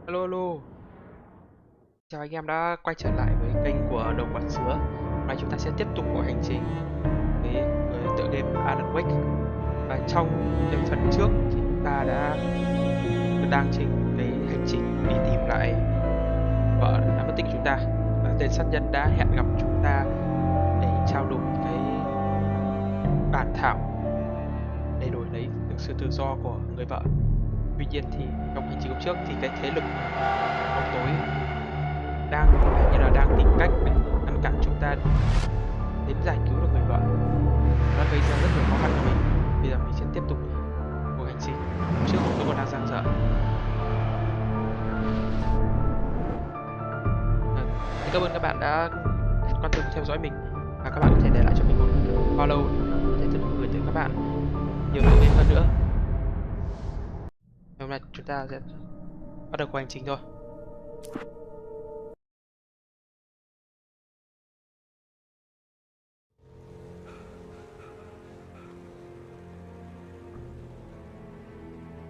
Alo alo, chào anh em đã quay trở lại với kênh của Đầu Quạt Sứa. Hôm nay chúng ta sẽ tiếp tục cuộc hành trình với tựa game Alan Wake. Và trong cái phần trước thì chúng ta đang trên cái hành trình đi tìm lại vợ đã mất tích của chúng ta. Và tên sát nhân đã hẹn gặp chúng ta để trao đổi cái bản thảo để đổi lấy được sự tự do của người vợ. Tuy nhiên thì trong hành trình hôm trước thì cái thế lực bóng tối đang tìm cách để ngăn cản chúng ta đến giải cứu được người vợ. Nó gây ra rất nhiều khó khăn cho mình. Bây giờ mình sẽ tiếp tục cuộc hành trình trước tôi còn đang dang dở. Cảm ơn các bạn đã quan tâm theo dõi mình, và các bạn có thể để lại cho mình một follow để tiếp tục gửi tới các bạn nhiều nội dung hơn nữa. Hôm nay chúng ta sẽ bắt đầu cuộc hành trình thôi.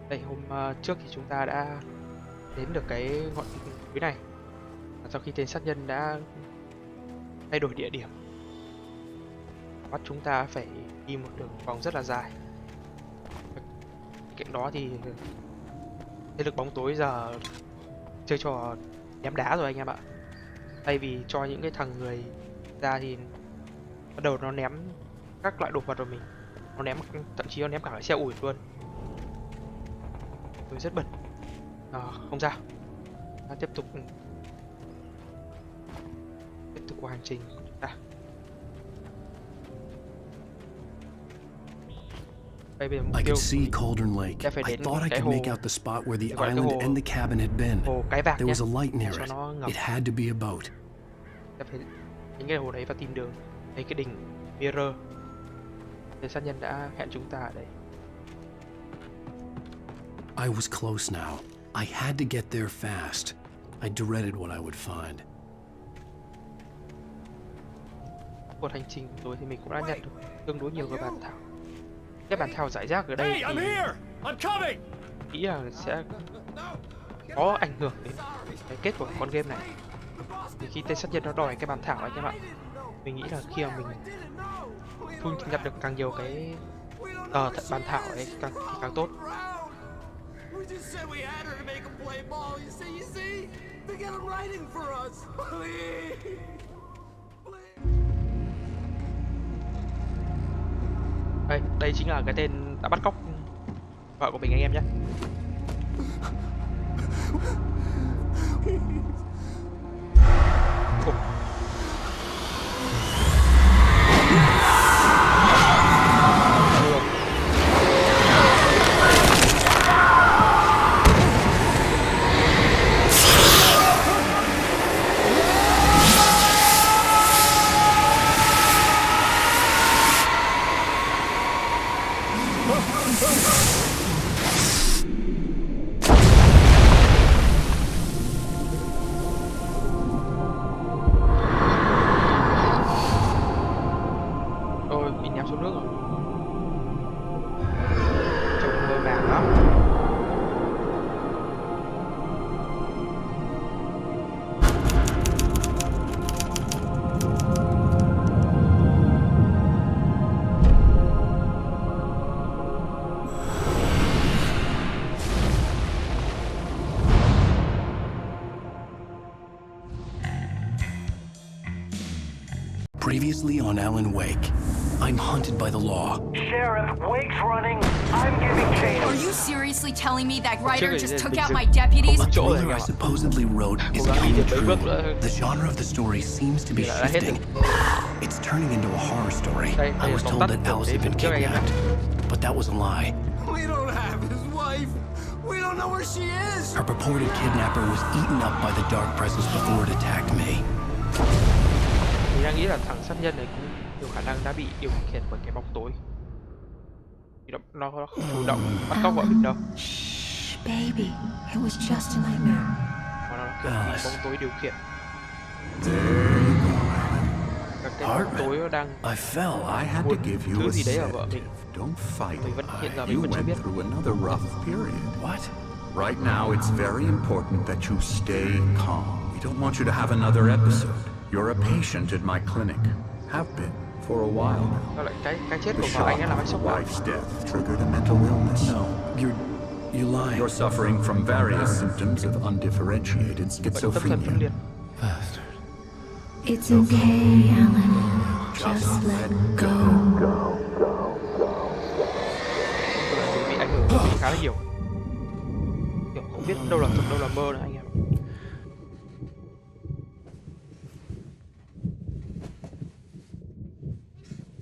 Đây, hôm trước thì chúng ta đã đến được cái ngọn núi này. Và sau khi tên sát nhân đã thay đổi địa điểm, bắt chúng ta phải đi một đường vòng rất là dài. Bên cạnh đó thì thế lực bóng tối giờ chơi trò ném đá rồi anh em ạ. Thay vì cho những cái thằng người ra thì bắt đầu nó ném các loại đồ vật vào mình. Nó ném, thậm chí nó ném cả cái xe ủi luôn. Tôi rất bận. Không sao, ta tiếp tục cuộc hành trình của chúng ta. Bây giờ mục I tiêu could see Cauldron Lake. sẽ phải I đến thought I cái could hồ, make out the spot where the gọi là cái island hồ, and the cabin had been. hồ cái vạc There nhé, was a light near cho it. nó ngầm. It had to be a boat. Ta phải đến cái hồ đấy và tìm đường thấy cái đỉnh Mirror. Tên sát nhân đã hẹn chúng ta ở đây. I was close now. I had to get there fast. I dreaded what I would find. Cuộc hành trình của tôi thì mình cũng đã nhận được tương đối nhiều cái bản thảo. Cái bản thảo giải rác ở đây thì nghĩ là sẽ có ảnh hưởng đến cái kết của con game này. Thì khi tên sát nhân nó đòi cái bản thảo ấy các bạn, mình nghĩ là khi mà mình thu nhập được càng nhiều cái bản thảo ấy thì càng tốt. Đây chính là cái tên đã bắt cóc vợ của mình anh em nhé. Ôi, bị ném xuống nước rồi. Trông mơ màng lắm. Previously on Alan Wake, I'm hunted by the law. Sheriff, Wake's running. I'm giving chase. Are you seriously telling me that Chưa writer kể just đến took định out dừng. my deputies? The chỗ rồi thriller I anh em ạ. supposedly wrote is Cố gắng đi coming được mấy true. bước nữa. The genre of the story seems to be Thì là đã hết shifting. It's turning into a horror story. Đây I was là tóm told tắt that của Alice cái had been phần trước anh em nhé. kidnapped, but that was a lie. We don't have his wife. We don't know where she is. Her purported kidnapper was eaten up by the dark presence before it attacked me. Mình đang nghĩ là thằng sát nhân này cũng nhiều khả năng đã bị điều khiển bởi cái bóng tối. Thì nó không chủ động bắt cóc vợ mình đâu. Shh, baby. It was just a nightmare. Mà nó kiểu bị bóng tối điều khiển. Các cái bóng tối nó đang I fell. I had to muốn give you thứ a gì đấy ở vợ sedative. mình. Don't fight. Mình vẫn hiện giờ You mình vẫn chưa went biết. through another rough period. What? Right now, it's very important that you stay calm. We don't want you to have another episode. You're a patient at my clinic. Have been for a while now. Sao lại cái chết The của vợ anh shock ấy làm of anh your sốc não? wife's death triggered a mental illness. No, you're lying. You're suffering from various symptoms of undifferentiated Bệnh tâm thần phân schizophrenia. liệt. Bastard. It's okay, Alan. Just let go. Mình bị ảnh hưởng tâm lý khá là nhiều. Kiểu không biết đâu là thật đâu là mơ nữa anh em.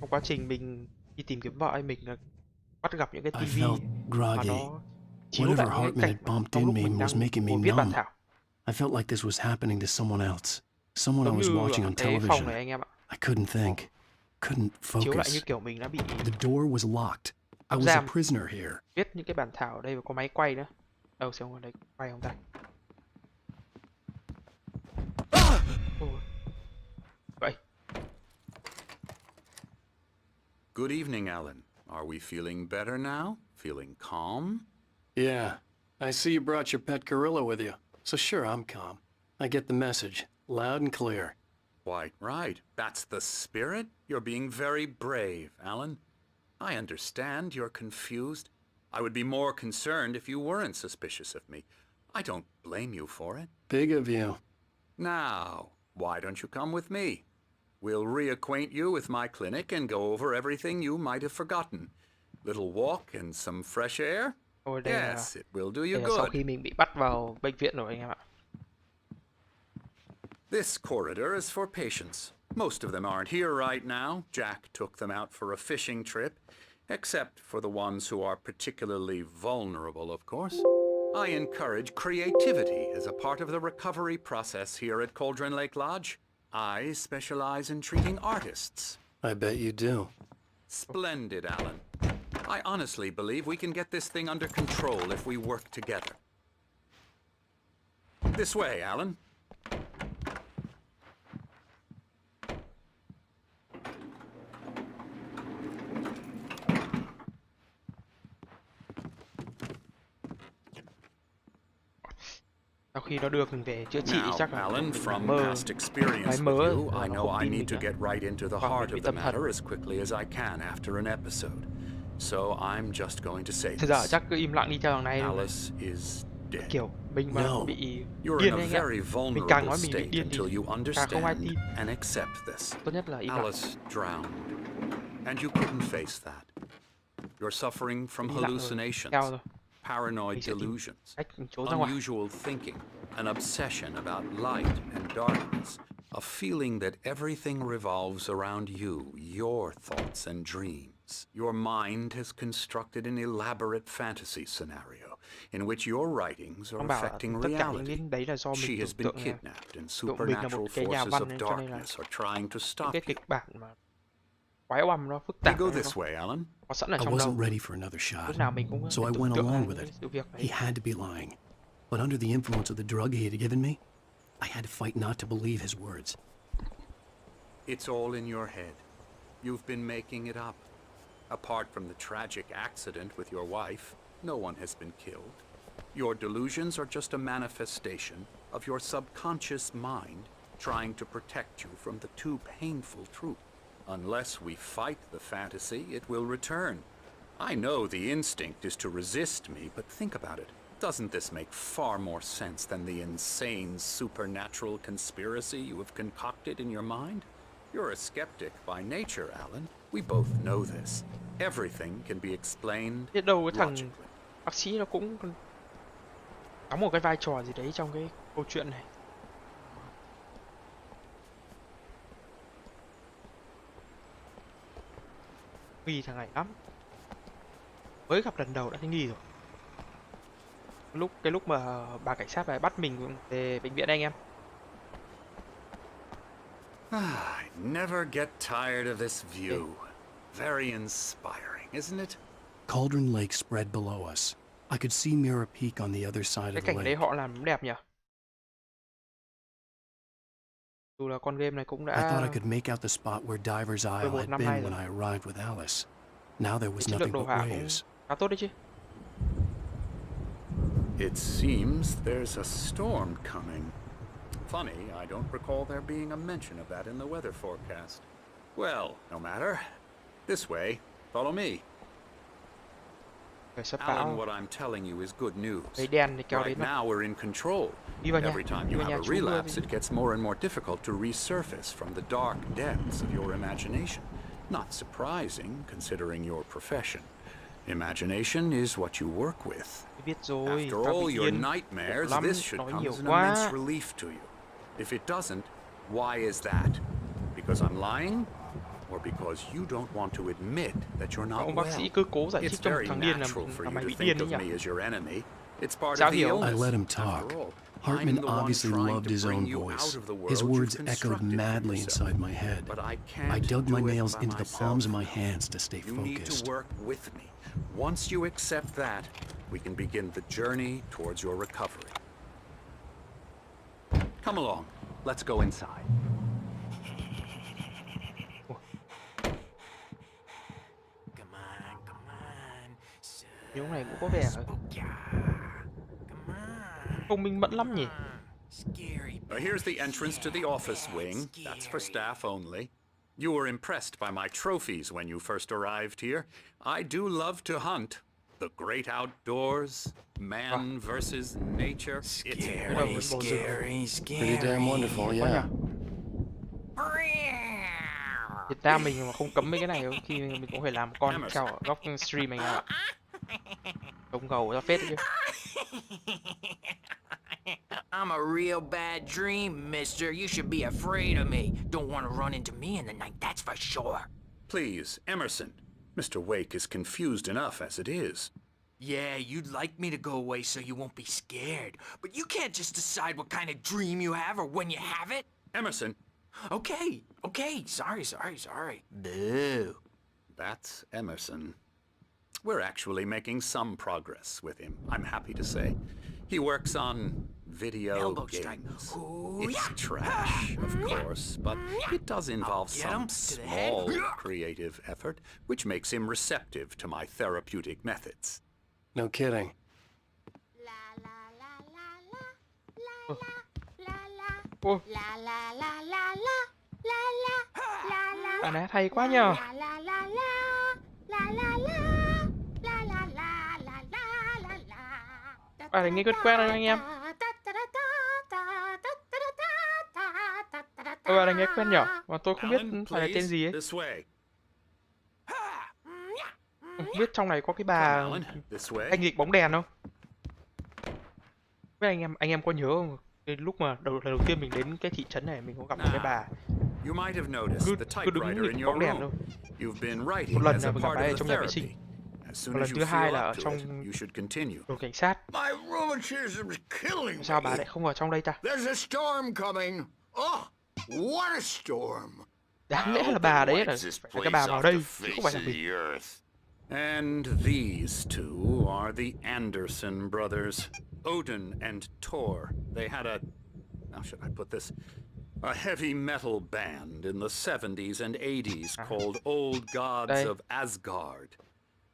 Trong quá trình mình đi tìm kiếm vợ anh mình là bắt gặp những cái I tivi felt mà groggy. nó chiếu Whatever lại những Hartman cái had cảnh bumped trong in lúc me mình was đang making me ngồi viết bản numb. thảo. I felt like this was happening to someone else. Someone I Giống was như watching ở on cái phòng television. này anh em ạ. I couldn't think. Couldn't Chiếu lại như focus. kiểu mình đã bị The door was locked. I was a giam. prisoner here. viết những cái bản thảo ở đây và có máy quay nữa. Đâu xem ở đây quay không ta? Ôi. Vậy. Good evening, Alan. Are we feeling better now? Feeling calm? Yeah. I see you brought your pet gorilla with you. So sure, I'm calm. I get the message. Loud and clear. Quite right. That's the spirit. You're being very brave, Alan. I understand you're confused. I would be more concerned if you weren't suspicious of me. I don't blame you for it. Big of you. Now, why don't you come with me? We'll reacquaint you with my clinic and go over everything you might have forgotten. Little walk and some fresh air? Ôi, đây là, Yes, it will do đây you là sau good. khi mình bị bắt vào bệnh viện rồi anh em ạ. This corridor is for patients. Most of them aren't here right now. Jack took them out for a fishing trip, except for the ones who are particularly vulnerable, of course. I encourage creativity as a part of the recovery process here at Cauldron Lake Lodge. I specialize in treating artists. I bet you do. Splendid, Alan. I honestly believe we can get this thing under control if we work together. This way, Alan. Sau khi nó đưa mình về chữa trị Now, chắc là Alan, mình from mơ past experience cái with mơ you, nó I không know I tin need mình to nữa. get right into the Hoặc heart bị of the tâm thần. matter as quickly as I can after an episode. So I'm just going to say Thực ra this. chắc cứ im lặng đi theo thằng này thôi. Alice is dead. Kiểu mình mà No. bị You're điên in a anh em. very Mình càng vulnerable nói mình bị state điên thì until you càng không ai understand tin. and accept this. Tốt nhất là im lặng. Alice drowned, and you couldn't face that. You're suffering from Im lặng rồi. hallucinations, Theo rồi. paranoid Mình sẽ tìm delusions, cách mình trốn ra ngoài. unusual thinking, an obsession about light and darkness, a feeling that everything revolves around you, your thoughts and dreams. Your mind has constructed an elaborate fantasy scenario in which your writings are Ông bảo là affecting tất cả những reality. cái đấy là do She mình has tưởng been tượng nha. kidnapped, and Tưởng mình là supernatural một cái nhà forces văn of nên cho nên là darkness are trying to stop cái you. kịch bản mà quái oăm nó phức We tạp go này, this nó way, Alan. có sẵn ở I trong đầu. wasn't ready for another shot. Lúc nào mình cũng So I tưởng went tượng along ra with cái it. sự việc He đấy. had to be lying. But under the influence of the drug he had given me, I had to fight not to believe his words. It's all in your head. You've been making it up. Apart from the tragic accident with your wife, no one has been killed. Your delusions are just a manifestation of your subconscious mind trying to protect you from the too painful truth. Unless we fight the fantasy, it will return. I know the instinct is to resist me, but think about it. Doesn't this make far more sense than the insane supernatural conspiracy you have concocted in your mind? You're a skeptic by nature, Alan. We both know this. Everything can be explained Biết đâu cái thằng logically. bác sĩ nó cũng đóng một cái vai trò gì đấy trong cái câu chuyện này. Nghi thằng này lắm. Mới gặp lần đầu đã thấy nghi rồi. Cái lúc mà bà cảnh sát này bắt mình về bệnh viện anh em. I never get tired of this view. Very inspiring, isn't it? Cauldron Lake spread below us. I could see Mirror Peak on the other side Cái of the cảnh đấy lake. họ làm đẹp nhỉ. Dù là con game này cũng I thought I đã could make out the spot where Diver's Isle 11 had năm been nay when rồi. I arrived with Alice. Now there was Cái chất lượng nothing đồ but họa cũng waves. khá tốt đấy chứ. It seems there's a storm coming. Funny, I don't recall there being a mention of that in the weather forecast. Well, no matter. This way. Follow me. Trời sắp Alan, bão. what I'm telling you is good news. Thấy đen thì kéo Right đến mất. now we're in control. Đi vào nhà. Every time Đi you vào nhà have a chú mưa relapse, đi. it gets more and more difficult to resurface from the dark depths of your imagination. Not surprising, considering your profession. Imagination is what you work with. Biết rồi. After Tao all bị your điên. nightmares, Lắm, this should nói come nhiều as an quá. immense relief to you. If it doesn't, why is that? Because I'm lying? Or because you don't want to admit that you're not Ông bác well? sĩ cứ cố giải It's thích cho một very thằng điên là natural for you mày to bị think điên đấy of nhỉ? me as your enemy. It's part Sao of the hiểu? illness. I let him After talk. all, Hartman I'm the one obviously trying loved to his bring own you voice. out of the world His you've words echoed constructed for madly yourself. inside my head. But I I can't dug my do it nails by into the myself. palms of my hands to stay You need focused. to work with me. Once you accept that, we can begin the journey towards your recovery. Come along. Let's go inside. Những này cũng có vẻ không minh mẫn lắm nhỉ? Here's the entrance to the office wing. That's for staff only. You were impressed by my trophies when you first arrived here. I do love to hunt. The great outdoors, man versus nature. Pretty damn wonderful, yeah. Việt Nam mình mà không cấm mấy cái này khi mình cũng phải làm con treo ở góc stream anh ạ. Không ngầu ra phết đấy chứ. I'm a real bad dream, mister. You should be afraid of me. Don't want to run into me in the night, that's for sure. Please, Emerson. Mr. Wake is confused enough as it is. Yeah, you'd like me to go away so you won't be scared. But you can't just decide what kind of dream you have or when you have it. Emerson. Okay. Sorry. Boo. That's Emerson. We're actually making some progress with him, I'm happy to say. He works on video Elbow strike. games. Ooh, It's yeah. trash, of course, but it does involve Get him some to the head. small creative effort, which makes him receptive to my therapeutic methods. No kidding. Ôi, bạn ấy hay quá nhờ. Bạn ấy nghe quen quen rồi anh em. Bạn ấy nghe quen nhở? Mà tôi không biết Alan, phải là tên please, gì ấy. this way. Không biết trong này có cái bà Alan, this way. anh nghịch bóng đèn không? Với anh em có nhớ không? Cái lúc mà lần đầu tiên mình đến cái thị trấn này mình có gặp một cái bà You might have noticed the cứ đứng typewriter nghịch in bóng your đèn room. thôi. You've been Một writing lần as là a mình gặp part bà ấy of trong the nhà vệ therapy. sinh. As soon Một as lần you thứ hai feel là ở up to trong it, you should continue. đồn cảnh sát. My rheumatism's killing Sao bà me. lại không ở trong đây ta? There's a storm coming. Oh, what a storm. Đáng lẽ là bà đấy là phải là cái bà vào đây chứ không phải là mình. And these two are the Anderson brothers, Odin and Thor. They had how should I put this? A heavy metal band in the 70s and 80s called Old Gods Đây. of Asgard.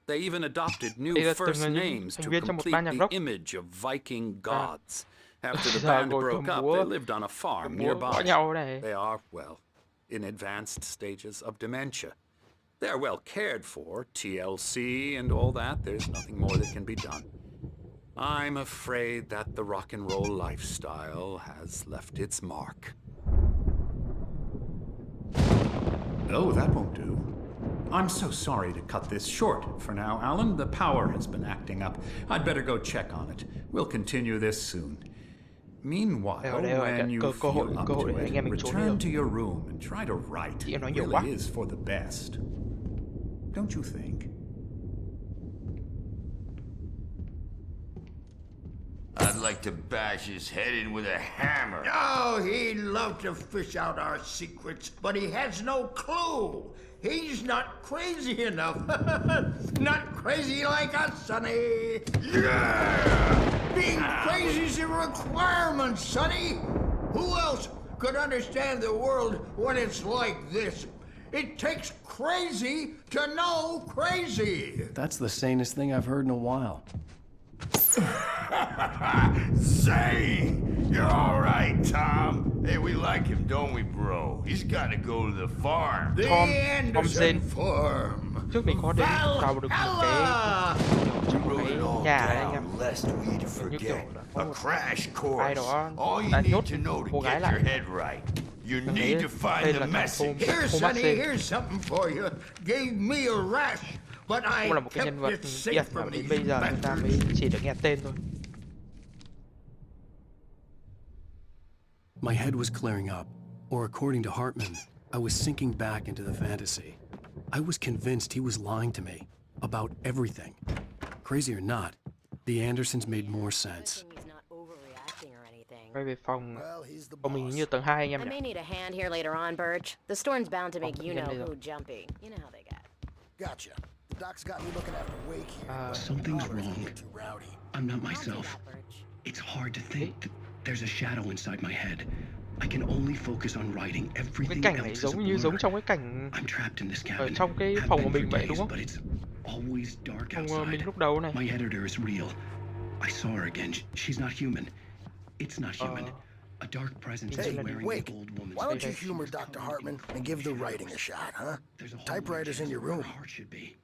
They even adopted new Đây là từng first là những names thành to viên trong một complete ban nhạc the rock. image of Viking gods. After the Giờ band ngồi broke cầm up, búa- they lived on a farm cầm búa gõ nearby. nhau này. They are, well, in advanced stages of dementia. They're well cared for, TLC and all that. There's nothing more that can be done. I'm afraid that the rock and roll lifestyle has left its mark. Oh, that won't do. I'm so sorry to cut this short for now, Alan. The power has been acting up. I'd better go check on it. We'll continue this soon. Meanwhile, Đây, when you cơ feel hội up để to anh em it, mình trốn return đi. to your room and try to write. Chị em nói It nhiều quá. really is for the best. Don't you think? I'd like to bash his head in with a hammer. Oh, he'd love to fish out our secrets, but he has no clue. He's not crazy enough. Not crazy like us, Sonny. Yeah! Being crazy's a requirement, Sonny. Who else could understand the world when it's like this? It takes crazy to know crazy. That's the sanest thing I've heard in a while. Zane! You're all right, Tom. Hey, we like him, don't we, bro? He's got to go to the farm. The Tom Anderson Zane. Farm. Trước mình có đến vào được một cái Valhalla! trong một cái nhà đấy anh em. Lest we'd Như forget. kiểu là có A một crash ai course. đó All you đã need nhốt to know cô to gái get lại. your head right. You Thằng need đấy to find tên the là thằng message. Here, Thomas Sonny, Zane. here's something for you. Gave me a rash, but I Cũng là một cái kept nhân vật it safe Việt mà from đến these bây giờ người ta mới chỉ được nghe tên thôi. My head was clearing up, or according to Hartman, I was sinking back into the fantasy. I was convinced he was lying to me about everything. Crazy or not, the Andersons made more sense. Quay về phòng mình như tầng 2 anh em I may nhỉ. need a hand here later on, Birch. The storm's bound to make you know who jumpy. You know how they get. Gotcha. The doc's got me looking after Wake here. Something's wrong. I'm not myself. It's hard to think that there's a shadow inside my head. I can only focus on writing Cái everything cảnh này else is a giống blur. trong cái cảnh I'm trapped in this ở cabin. trong cái Have phòng been của mình for vậy đúng days, không? but it's always dark Phòng outside. mình lúc đầu này. My editor is real. I saw her again. She's not human. It's not human. A dark presence is Hey, wearing Wake, the old woman's why don't you face. humor Dr. Hartman and give the writing a shot, huh? There's a whole Typewriter's in your room. heart should be.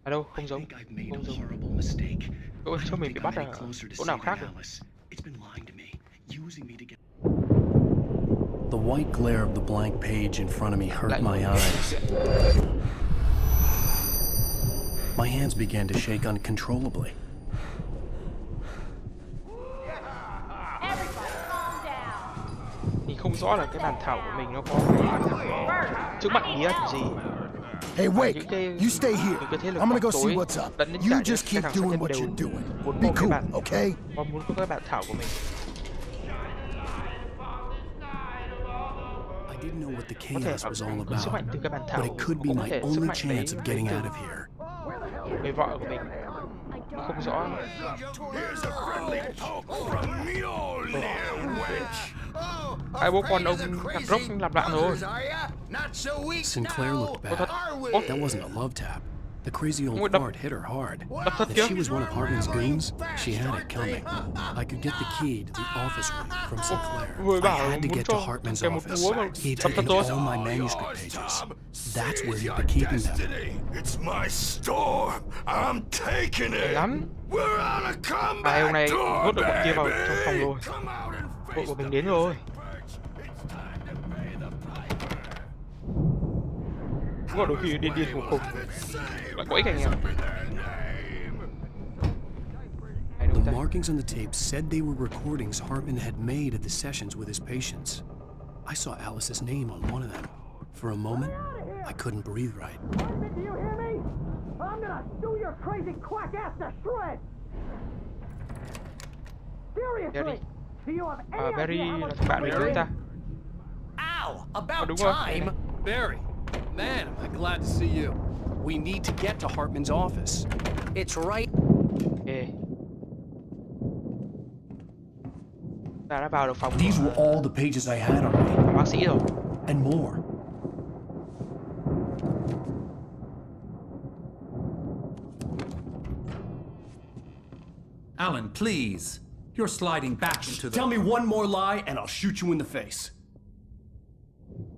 À đâu, không I giống. think I've made Không a giống. horrible mistake. Ôi, I sao don't mình think bị I'm bắt any ở closer to chỗ nào khác saving rồi? Alice. It's been lying to me, using me to get. The white glare of the blank page in front of me hurt my eyes. My hands began to shake uncontrollably. Mình không rõ là cái bàn thảo của mình nó có cái chữ mạnh nghĩa gì. Hey, Wake, Những cái you stay here. những cái thế lực I'm gonna go bóng see tối what's up. dẫn đến You cả just những cái keep thằng doing sát what nhân you're đều doing. muốn Be một cái cool, bản okay? có muốn có cái bản thảo của mình. I didn't know what the Có thể chaos was all có sức mạnh about, từ cái bản thảo but it could be cũng có my thể sức only mạnh đấy chance of getting từ out of here. người vợ của mình không rõ. Here's a friendly poke from Mjolnir, wench. Hai bố con ông thằng Rock làm loạn rồi. Sinclair looked back. That wasn't a love tap. The crazy old fart hit her hard. If she was one of Hartman's goons, she had it coming. I could get the key to the office room from Sinclair. I had to get to Hartman's office. He'd taken all my manuscript pages. That's where he'd been keeping them. It's my storm. I'm taking it. Lắm. We're on a comeback Hôm nay tour, hút được bọn kia vào trong phòng rồi. Come out and Bộ của mình đến rồi. Có đôi khi điên khùng khùng. Lại quấy cảnh em. The markings on the tape said they were recordings Hartman had made at the sessions with his patients. I saw Alice's name on one of them. For a moment, I couldn't breathe right. Do you hear me? I'm gonna do your crazy quack ass to shreds! Seriously! Do you have any Barry idea how là much thằng bạn mình nữa ta. Ow! About Đúng rồi. time! Barry, man, am I glad to see you. We need to get to Hartman's office. It's right. Okay. Ta đã vào được phòng These were all the pages I had on me, bác sĩ rồi. and more. Alan, please. You're sliding back into the... Tell me one more lie, and I'll shoot you in the face.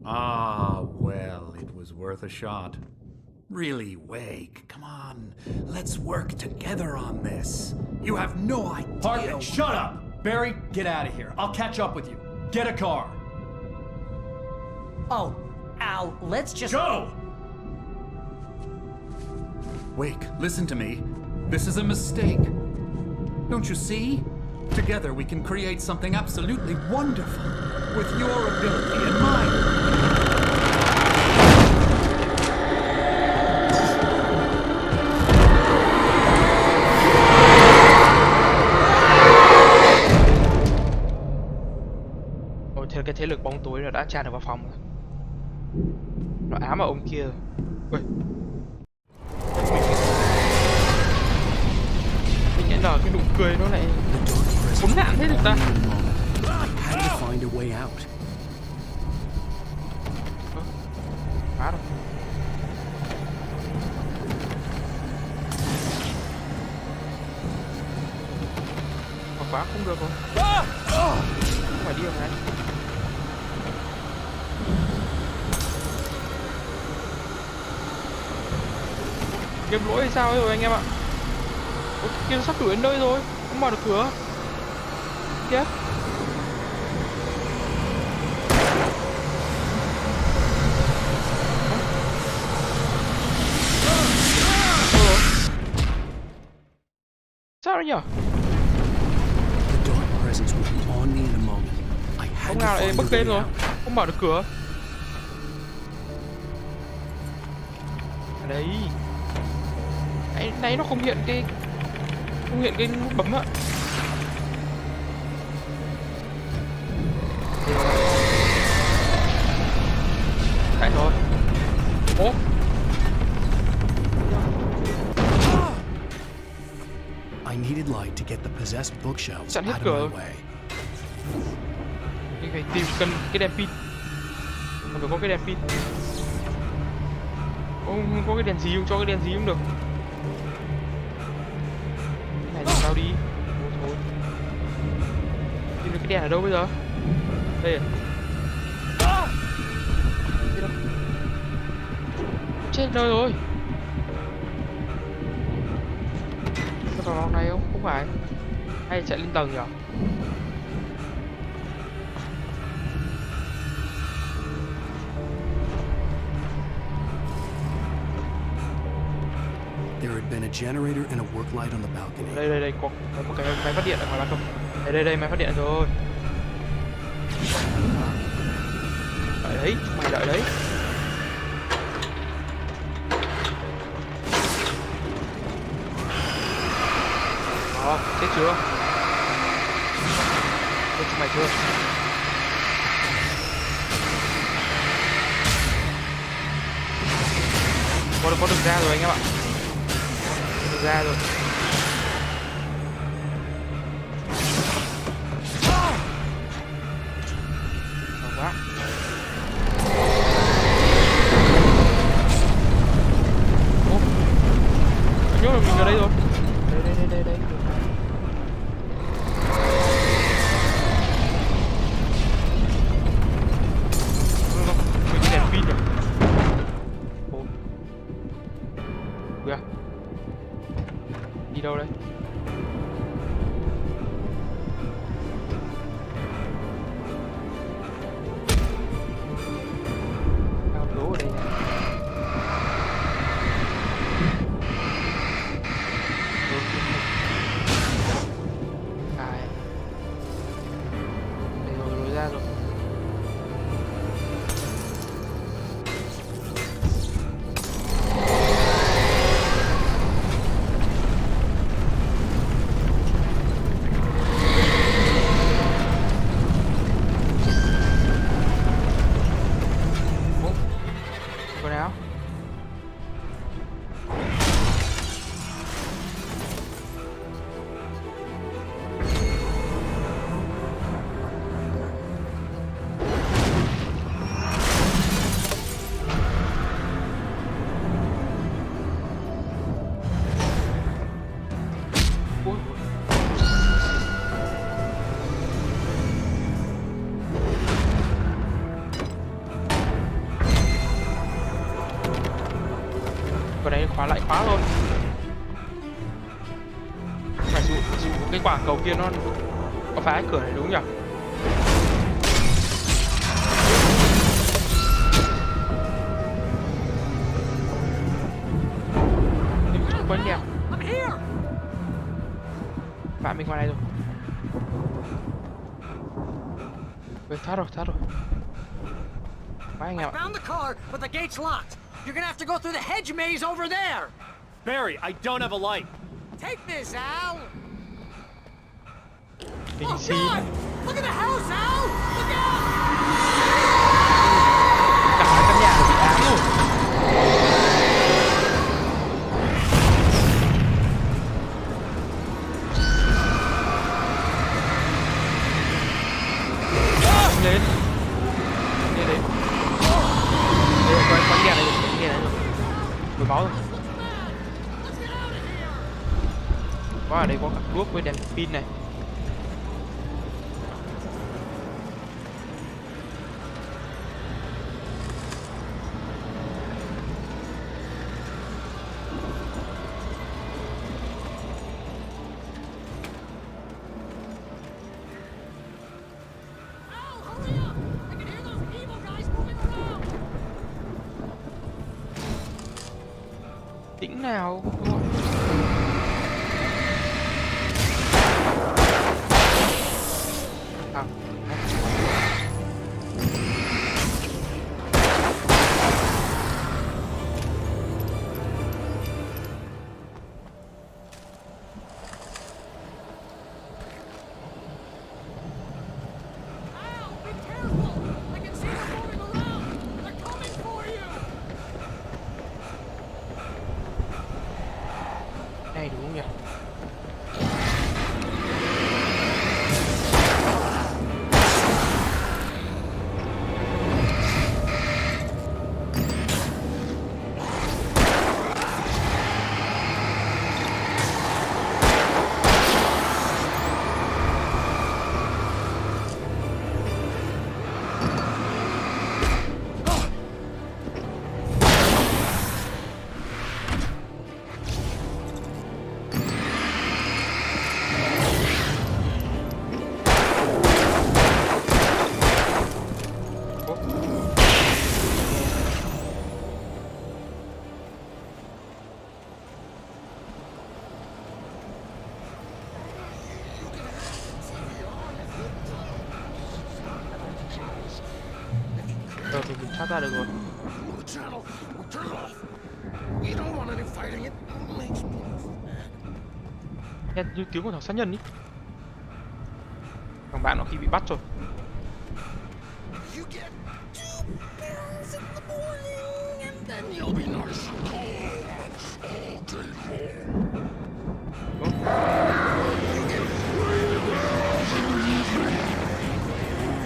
Ah, well, it was worth a shot. Really, Wake, come on. Let's work together on this. You have no idea... Hartman, shut up! Barry, get out of here. I'll catch up with you. Get a car. Oh, Al, let's just... Go! Wake, listen to me. This is a mistake. Don't you see? Together we can create something absolutely wonderful. With your ability and mine. Ôi, thế cái thế lực bóng tối là đã tràn được vào phòng rồi. Nó ám vào ông kia rồi. Ui. Mình nhận là cái nụ cười nó lại khốn nạn thế được ta. I had to find a way out. Phá rồi. quá, không được rồi. Không phải đi đường này. Game lỗi hay sao rồi anh em ạ? Ủa, kia sắp đuổi đến nơi rồi, không mở được cửa. Kia. Sao đấy nhở? Không nào lại bug game rồi, không mở được cửa. Ở đây. Nãy nó không hiện cái nút bấm á. Chạy rồi. Ố. I needed light to get the possessed bookshelves Chặn hết out cửa. of my way. Mình phải tìm cần cái đèn pin. Mình phải có cái đèn pin. Không có cái đèn gì, không cho cái đèn gì cũng được. Cái này làm sao đi? Thôi. Tìm được cái đèn ở đâu bây giờ? Đây à? Đây đâu? Chết nơi rồi. Có vào vòng này không? Không phải. Hay chạy lên tầng nhỉ? There had been a generator and a work light on the balcony. Đây có một cái máy phát điện ở ngoài ban công. Đây máy phát điện rồi. Đợi đấy, mày đợi đấy. Đó, chết chưa? Chết chúng mày chưa? Có được ra rồi anh em ạ. Được ra rồi. Ngon quá. Ô, nhớ là mình ở đây rồi. Đây. Mình cái đèn pin rồi. Ô. Kìa. Đi đâu đây? Cao đố ở đây này. Đây rồi, lối ra rồi. Vào đấy khóa rồi. Phải dụ cái quả cầu kia nó có phá cửa này đúng nhỉ? Mình chung quanh đẹp. Bạn mình ngoài này rồi. Về thoát rồi. Bye anh em ạ. I found the car, but the gate's locked. You're gonna have to go through the hedge maze over there. Barry, I don't have a light. Take this, Al. Oh God! Look at the house, Al. Look out! Cả căn nhà bị ám rồi. Lên. Đây. Đây có đèn này rồi. Đổi máu rồi. Có ở đây có cả thuốc với đèn pin này. Tĩnh nào, đúng không? Này đúng không nhỉ? Mình thoát ra được rồi. Nghe như tiếng của thằng sát nhân ý. Thằng bạn nó khi bị bắt rồi.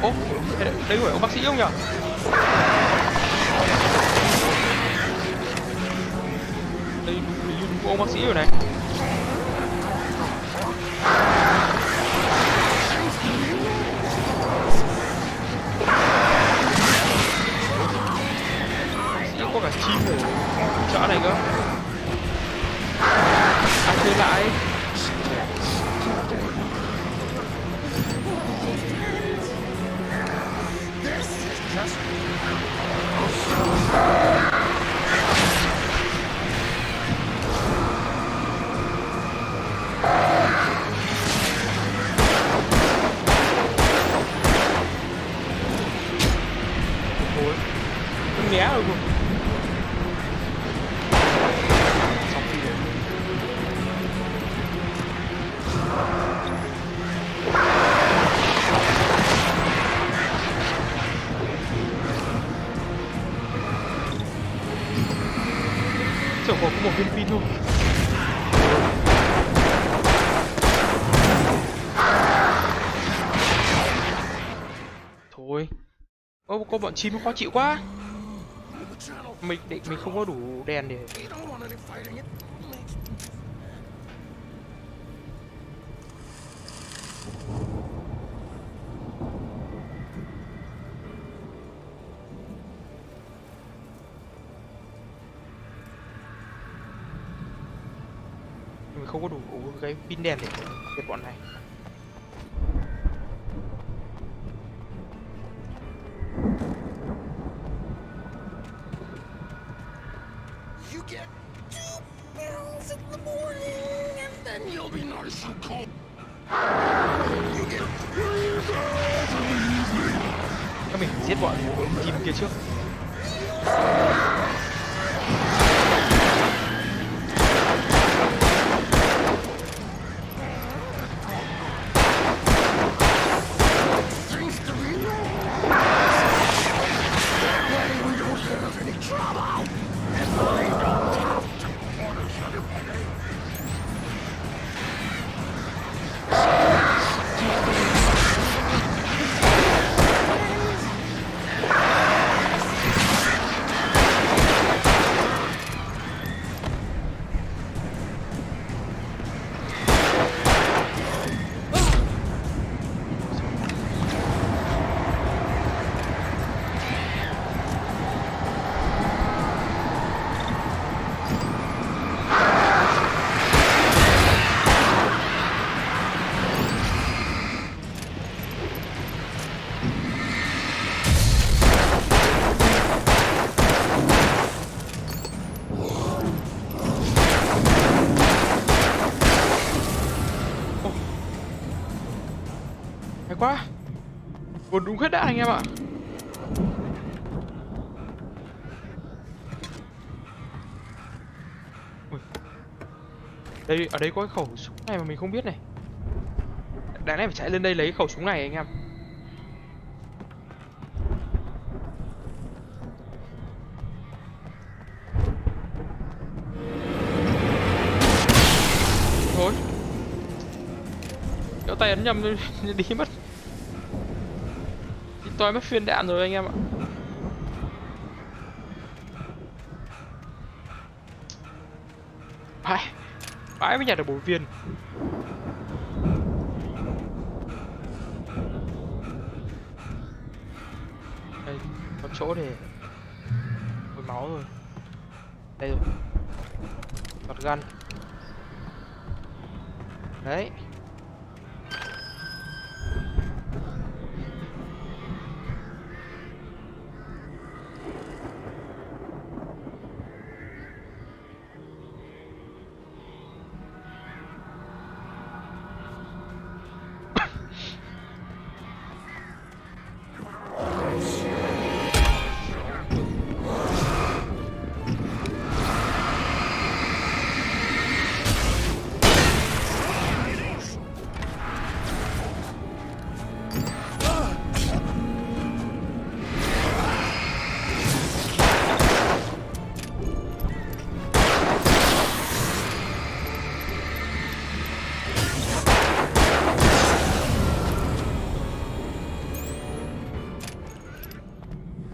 Ô, đây phải ông bác sĩ không nhỉ? Đây đúng ông bác sĩ rồi này. Bác sĩ có cả chim ở chỗ này cơ. Thuê lại. Ôi, nó né rồi. Xong phi rồi. Chẳng có một viên pin thôi. Thôi. Ô, có bọn chim nó khó chịu quá. Mình không có đủ đèn để. Mình không có đủ cái pin đèn để diệt bọn này. Các mình giết bọn chim kia trước. Một đúng hết đạn anh em ạ. Ui. Đây, ở đây có cái khẩu súng này mà mình không biết này. Đáng lẽ phải chạy lên đây lấy khẩu súng này anh em. Thôi. Kéo tay ấn nhầm đi mất. Thì tôi mất phiên đạn rồi anh em ạ. Vãi mới nhặt được 4 viên. Đây, có chỗ để hồi máu rồi. Đây rồi. Bật gun. Đấy.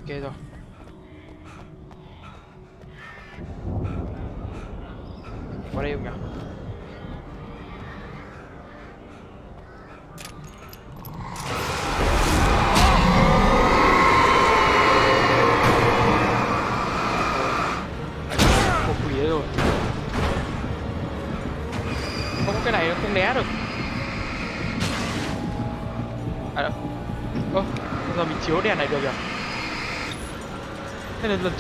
Ok rồi. Qua đây không nhỉ? Một quỷ đấy rồi. Không có cái này nó không né được. À đâu. Ơ, giờ mình chiếu đèn này được rồi. Thế nên lần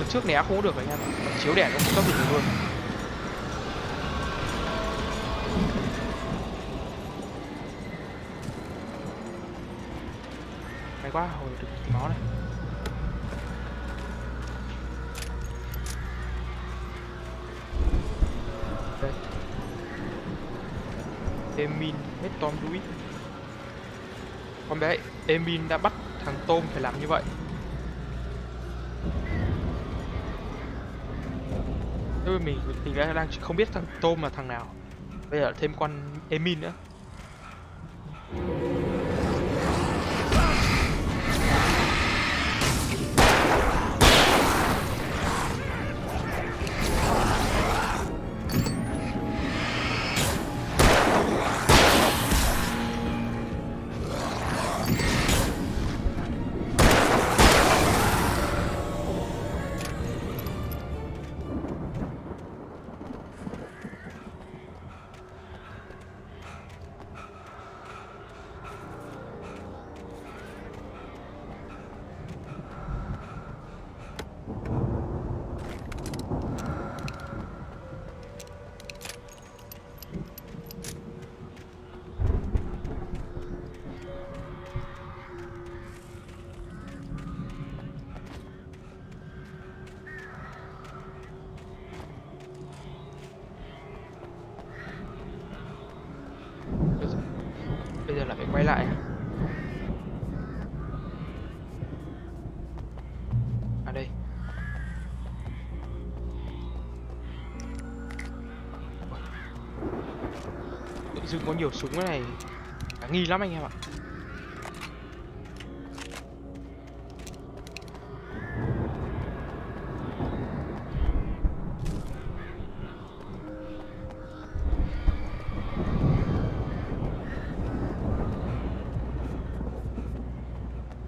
trước né không có được anh em ạ. Chiếu đèn nó không cấp được luôn. Hay quá, hồi được máu này. Đây. Emin hết Tom Louis. Con bé Emin đã bắt thằng Tom phải làm như vậy. Thế mình đang không biết thằng Tom là thằng nào. Bây giờ thêm con Emin nữa. Bây giờ là phải quay lại. À đây. Tự dưng có nhiều súng cái này khả nghi lắm anh em ạ.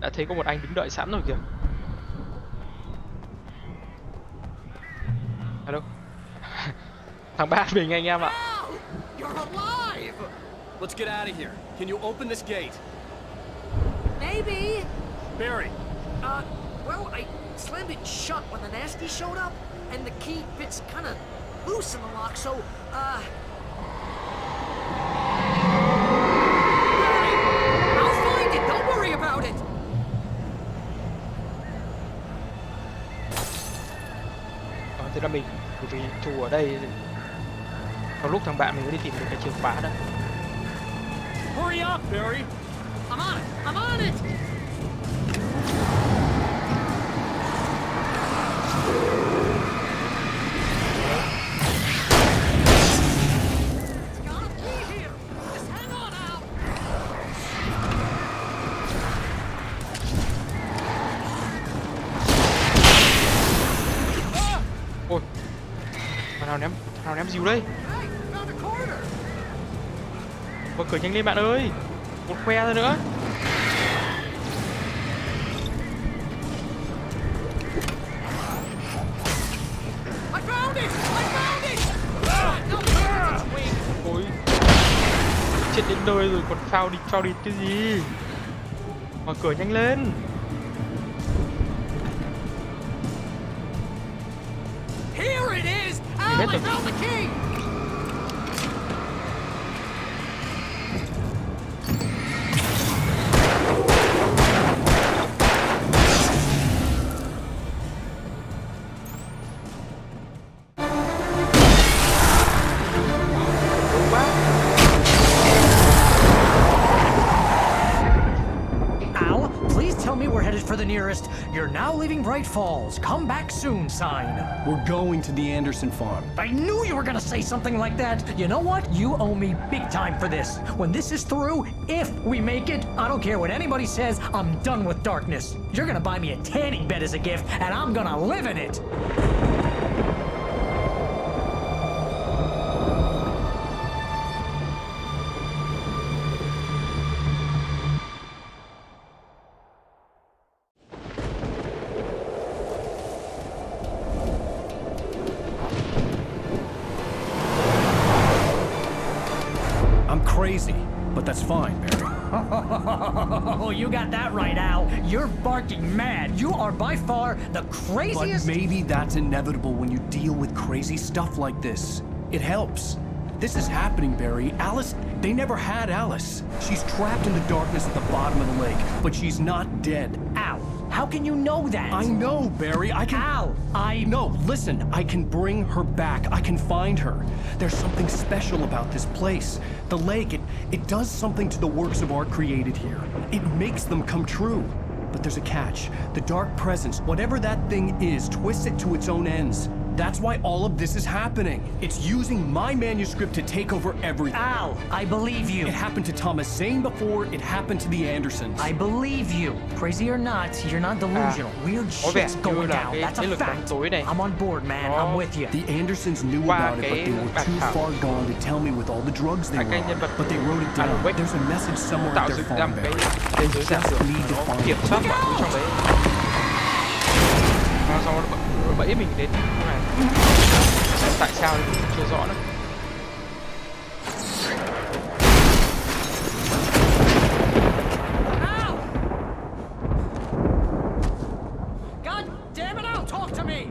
Đã thấy có một anh đứng đợi sẵn rồi kìa. Hello. Thằng bạn mình anh em ạ. Let's get out of here. Can you open this gate? Maybe. Barry. Well, I slammed it shut when the nasty showed up, and the key fits kind of loose in the lock, so, Barry, I'll find it. Don't worry about it. tức là mình vì thủ ở đây trong lúc thằng bạn mình mới đi tìm được cái chìa khóa đó. Hurry up, Barry! I'm on it! I'm on it! It's gotta be here! Just hang on, Al! Ôi, thằng nào ném dìu đây? Hey, found a corner! Mở cửa nhanh lên bạn ơi, một khoe ra nữa. I found it! I found it! No, it's weak. Ôi, chết đến nơi rồi còn phao đi cái gì? Mở cửa nhanh lên. Here it is! Al, I found the key! Al, please tell me we're headed for the nearest "You're now leaving Bright Falls. Come back soon" sign. We're going to the Anderson farm. I knew you were gonna say something like that. You know what? You owe me big time for this. When this is through, if we make it, I don't care what anybody says, I'm done with darkness. You're gonna buy me a tanning bed as a gift, and I'm gonna live in it. I'm crazy, but that's fine, Barry. Oh, you got that right, Al. You're barking mad. You are by far the craziest. But maybe that's inevitable when you deal with crazy stuff like this. It helps. This is happening, Barry. Alice, they never had Alice. She's trapped in the darkness at the bottom of the lake, but she's not dead. Al, how can you know that? I know, Barry. I can... Al, No, listen. I can bring her back. I can find her. There's something special about this place. The lake, it does something to the works of art created here. It makes them come true. But there's a catch. The dark presence, whatever that thing is, twists it to its own ends. That's why all of this is happening. It's using my manuscript to take over everything. Al, I believe you. It happened to Thomas Zane before, it happened to the Andersons. I believe you. Crazy or not, you're not delusional. Weird shit's going down. That's a fact. I'm on board, man. I'm with you. The Andersons knew about it, but they were too far gone to tell me with all the drugs they were on. But they wrote it down. There's a message somewhere at their farm, Barry. They just need to find it. Xong nó bẫy mình đến cái này. Tại sao thì mình chưa rõ nữa. God damn it, Al, talk to me!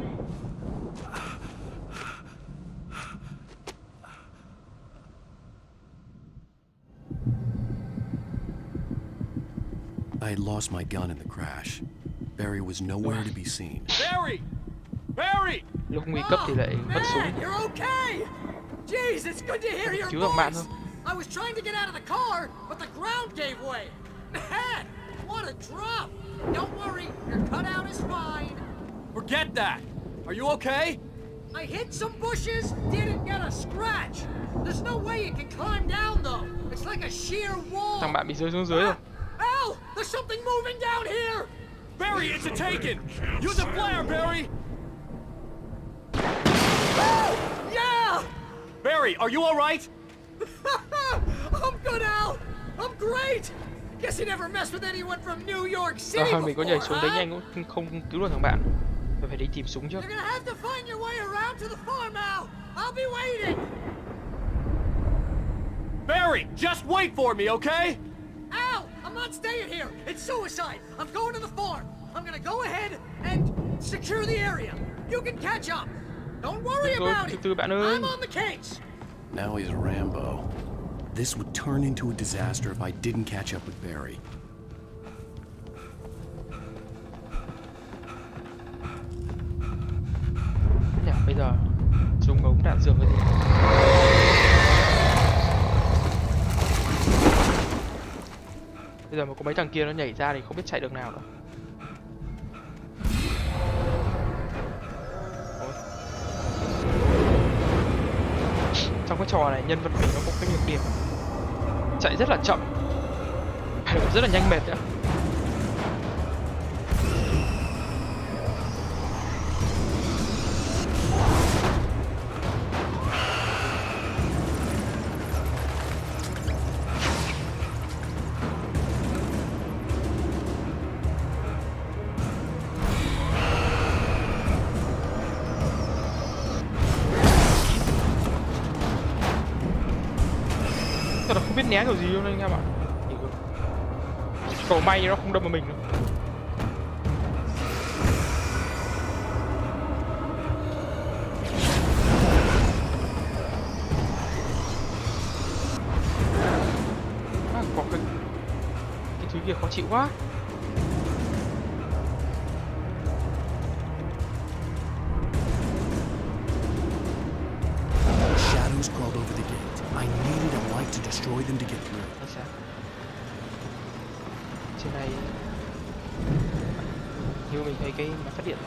I had lost my gun in the crash. Barry was nowhere to be seen. Barry! Barry! Lúc nguy cấp thì lại mất súng. Man, you're okay! Jeez, it's good to hear your Cứu thằng bạn voice! thôi. I was trying to get out of the car, but the ground gave way! Man, what a drop! Don't worry, your cutout is fine. Forget that! Are you okay? I hit some bushes, didn't get a scratch. There's no way you can climb down, though. It's like a sheer wall. Thằng bạn bị rơi xuống dưới rồi. Al, there's something moving down here! Barry, it's a taken! Use a flare, Barry! Yeah! Barry, are you alright? I'm good, Al! I'm great! Guess you never messed with anyone from New York City Mình có nhảy before, xuống đấy huh? nhanh cũng không cứu được thằng bạn. Mình phải đi tìm súng trước. You're gonna have to find your way around to the farm, Al! I'll be waiting! Barry, just wait for me, okay? Al! I'm not staying here! It's suicide! I'm going to the farm! I'm gonna go ahead and secure the area! You can catch up! Don't worry about it! I'm on the case! Now he's Rambo. This would turn into a disaster if I didn't catch up with Barry. Bây giờ dùng ống đạn dược cái gì. Bây giờ mà có mấy thằng kia nó nhảy ra thì không biết chạy được nào nữa. Trong cái trò này nhân vật mình nó có cái nhược điểm chạy rất là chậm, rất là nhanh mệt nữa. Biết né kiểu gì luôn anh em ạ. Cầu may nó không đâm vào mình nữa. Có cái thứ kia khó chịu quá. Shadows crawled over the gate. I needed a light to destroy them to get through. Trên này như mình thấy cái máy phát điện.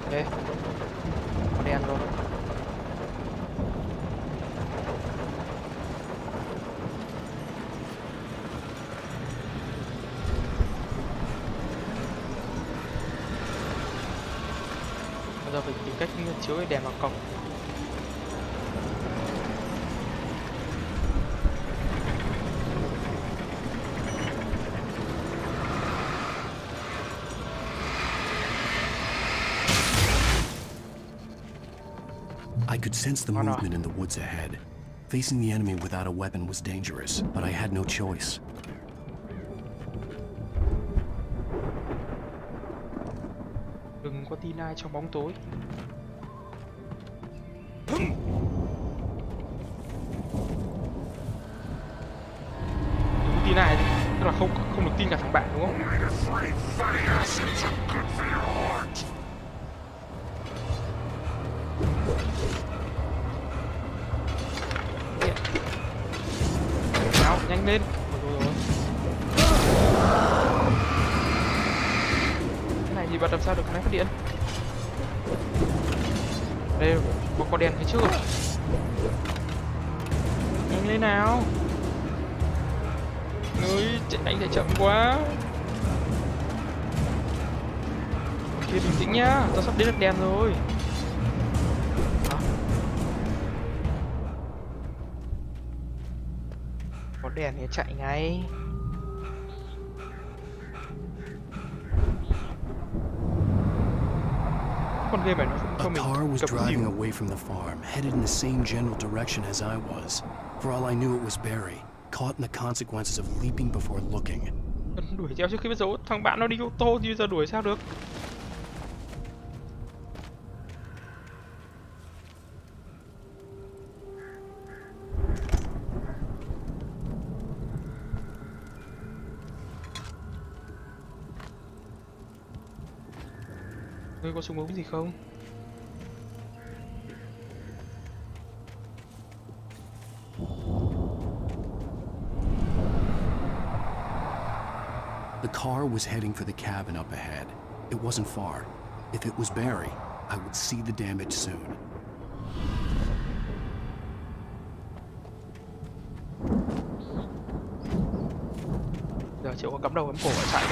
Ok, có đèn rồi. Bây giờ phải tìm cách chiếu cái đèn vào cổng. I could sense the movement in the woods ahead. Facing the enemy without a weapon was dangerous, but I had no choice. Đừng có tin ai trong bóng tối. Đừng có tin ai, tức là không được tin cả thằng bạn đúng không? Nào, nhanh lên. Rồi. Cái này thì bật làm sao được máy phát điện? Đây, có đèn thấy chưa? Nhanh lên nào. Ôi, anh chạy chậm quá. Kia bình tĩnh nhá, tao sắp đến được đèn rồi. Có đèn thì chạy ngay. Con game này nó không cho mình A car was cập driving nhật. away from the farm, headed in the same general direction as I was. For all I knew, it was Barry, caught in the consequences of leaping before looking. Đuổi theo trước khi biết dấu, thằng bạn nó đi ô tô thì bây giờ đuổi sao được? Ngươi có súng ống gì không? The car was heading for the cabin up ahead. It wasn't far. If it was Barry, I would see the damage soon. Giờ chỉ có cắm đầu cắm cổ và chạy.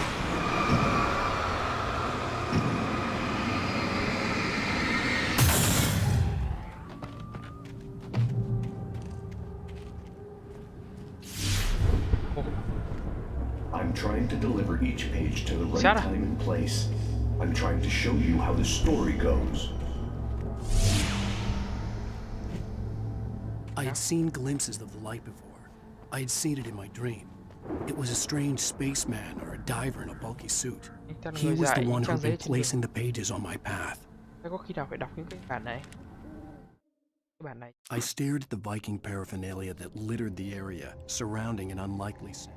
I'm trying to deliver each page to the right time and place. I'm trying to show you how the story goes. I had seen glimpses of the light before. I had seen it in my dream. It was a strange spaceman or a diver in a bulky suit. He was the one who'd been placing the pages on my path. Có khi nào phải đọc những cái bản này? Cái bản này. I stared at the Viking paraphernalia that littered the area, surrounding an unlikely scene.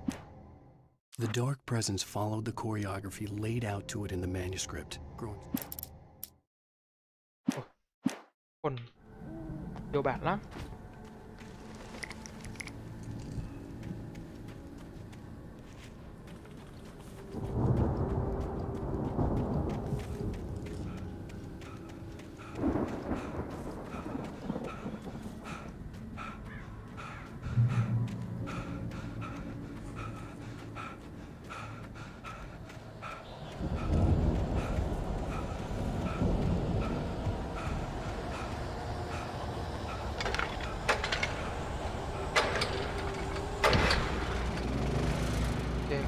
The dark presence followed the choreography laid out to it in the manuscript, growing. Còn nhiều bản lắm.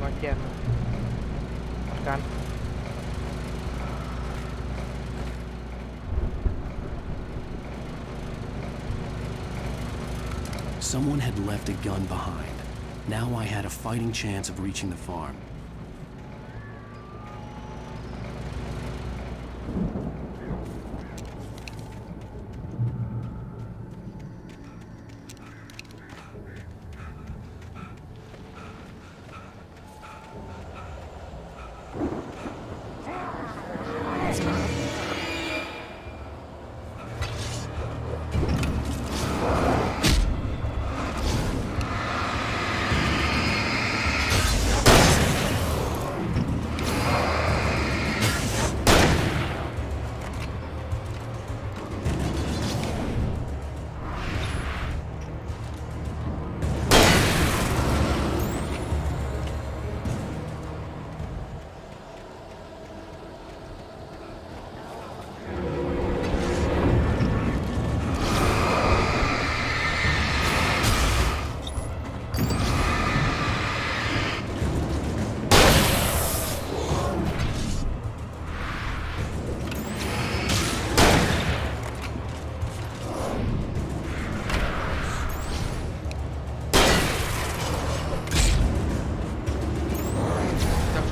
Ngón chèn cắn. Someone had left a gun behind. Now I had a fighting chance of reaching the farm.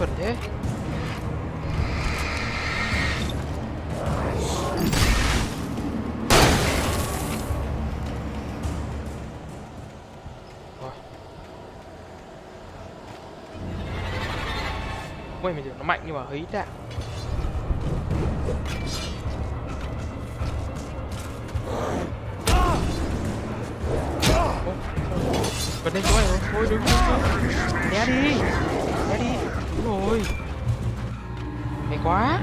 chuẩn thế. Ui, mình tưởng nó mạnh nhưng mà hấy đạn. Gần đây chỗ này rồi, thôi đứng. Né đi. Đúng rồi. Mày quá.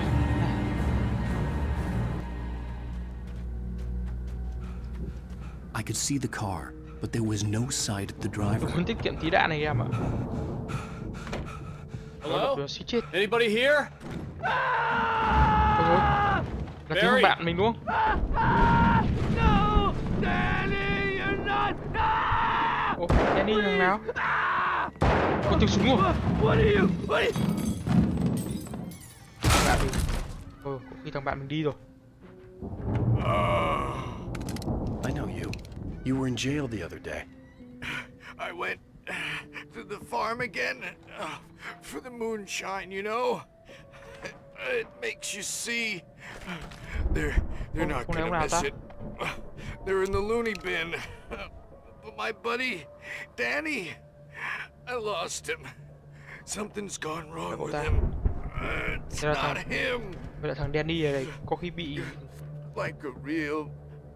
I could see the car, but there was no sight of the driver. Muốn tiết kiệm tí đạn này em ạ. Hello? Anybody here? Là tiếng bạn mình đúng không? No! Danny, you're not! Ồ, Danny thằng nào? Có tiếng súng rồi. What are you? Bạn mình. Có khi thằng bạn mình đi rồi. I know you. You were in jail the other day. I went to the farm again for the moonshine, you know? It makes you see. They're not gonna miss it. They're in the loony bin. But my buddy, Danny, I lost him. Something's gone wrong with him. It's not him. Vậy là thằng Danny này có khi bị like a real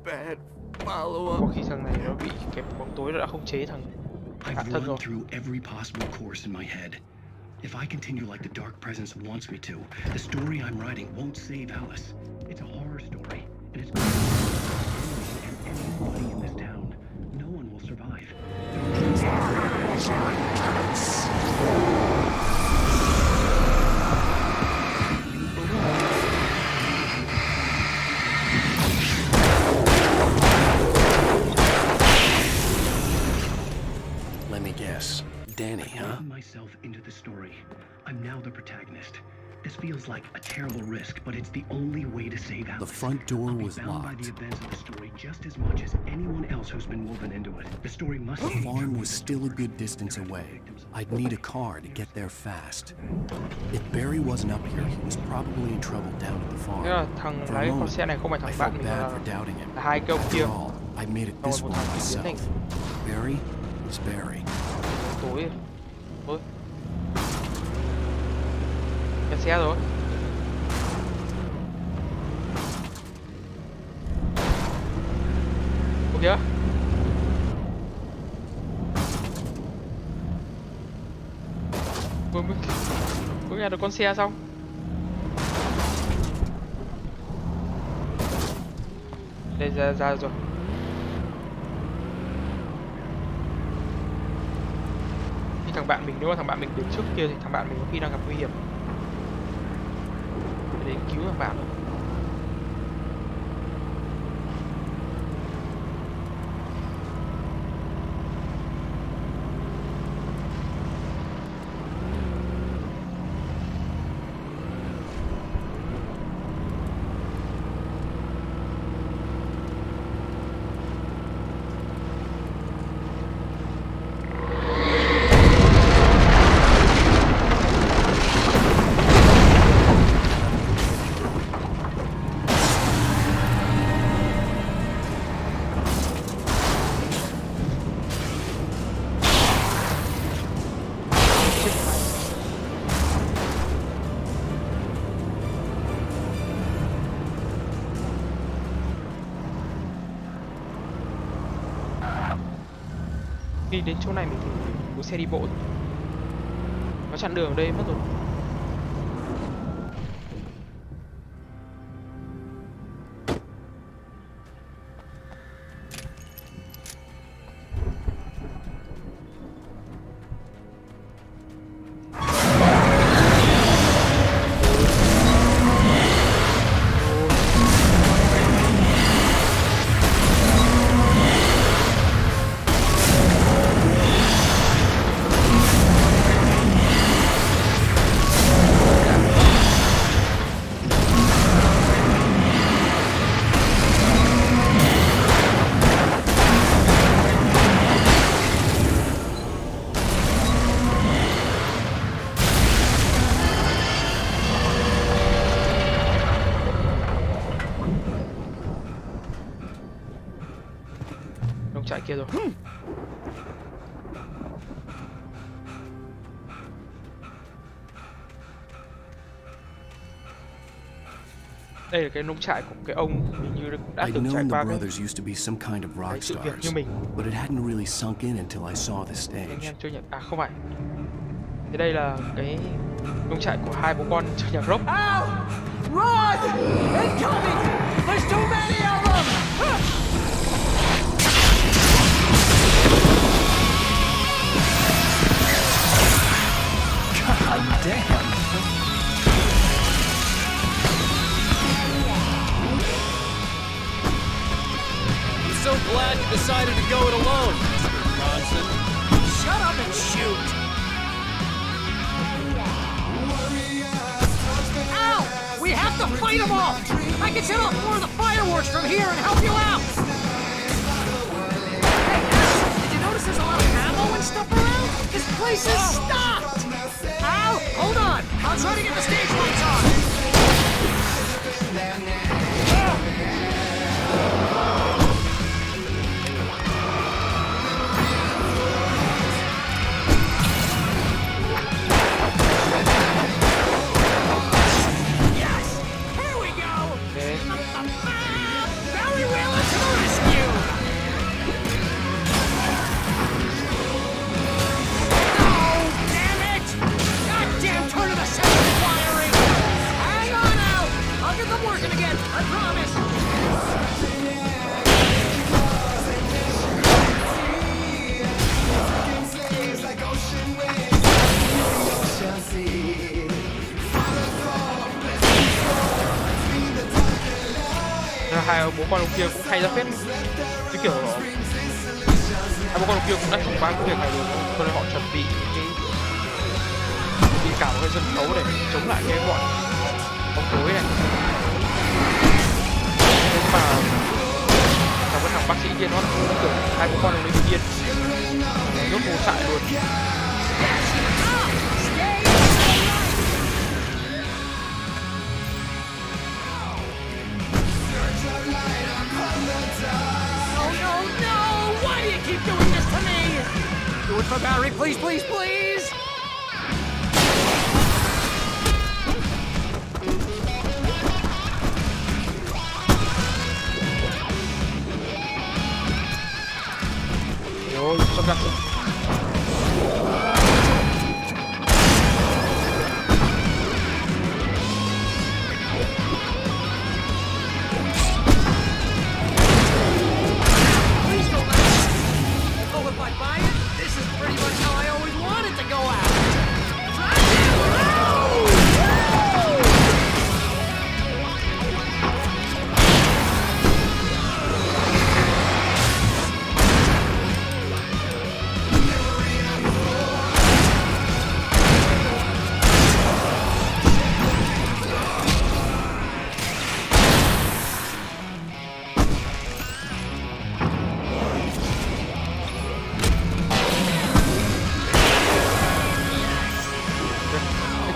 bad follow-up. Có khi thằng này nó bị kẹp bóng tối, nó đã khống chế thằng I've run through every possible course in my head. If I continue like the dark presence wants me to, the story I'm writing won't save Alice. It's a horror story, and it's going to and everybody in this town. No one will survive. Let me guess. Danny, huh? I've myself into the story. I'm now the protagonist. This feels like a terrible risk, but it's the only way to save Alice. The front door was locked. By the events of the story just as much as anyone else who's been woven into it. The story must. The farm was still a good distance away. I'd need a car to get there fast. If Barry wasn't up here, he was probably in trouble down at the farm. Thằng lái con xe này không phải thằng bạn mình, bad for doubting him. Là hai cái ông kia. After all, I made it this one myself. Barry was Barry. Tối thôi. Kẹt xe rồi. Ủa kìa. Vừa nghe được con xe xong. Đây ra rồi. Khi thằng bạn mình, nếu mà thằng bạn mình đến trước kia thì thằng bạn mình có khi đang gặp nguy hiểm. Phải đến cứu thằng bạn rồi. Đi đến chỗ này mình có xe đi bộ rồi. Nó chặn đường ở đây mất rồi. Chạy kia rồi. Đây là cái nông trại của cái ông hình như đã từng trải qua cái sự việc như mình. But it hadn't really sunk in until I saw the stage. Anh em chưa nhận, à không phải. Thế đây là cái nông trại của hai bố con chơi nhạc rock. Ow! Run! Incoming! There's too many of them! God damn. I'm so glad you decided to go it alone, Mr. Johnson. Shut up and shoot! Ow! We have to fight them all! I can set off more of the fireworks from here and help you out! Hey, did you notice there's a lot of ammo and stuff around? This place is stocked! Al, hold on! I'll try to get the stage lights on! Yes! Here we go! Barry Wheeler to the rescue! Turn of the second wiring! Hang on out! I'll get them working again, I promise! Hai bố con ông kia cũng hay ra phết. Cái kiểu hai bố con ông kia cũng đã trải qua cái việc này rồi, cho nên họ chuẩn bị cả một cái sân khấu để chống lại cái bọn bóng tối này. Nhưng mà cái thằng bác sĩ kia nó kiểu hai bố con nó lên yên nhốt vô trại luôn. Oh no! with my battery, please, please, please! Ôi, sao gắt vậy? Oh, if I buy it, this is pretty much how I always wanted to go out.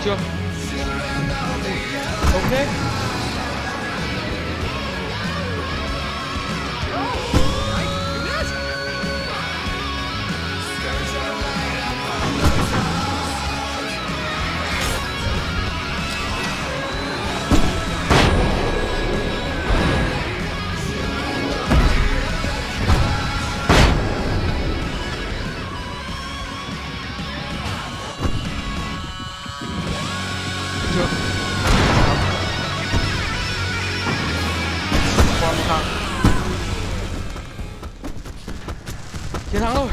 Chưa? Ok. Chưa? Qua một thằng. Chiến thắng rồi.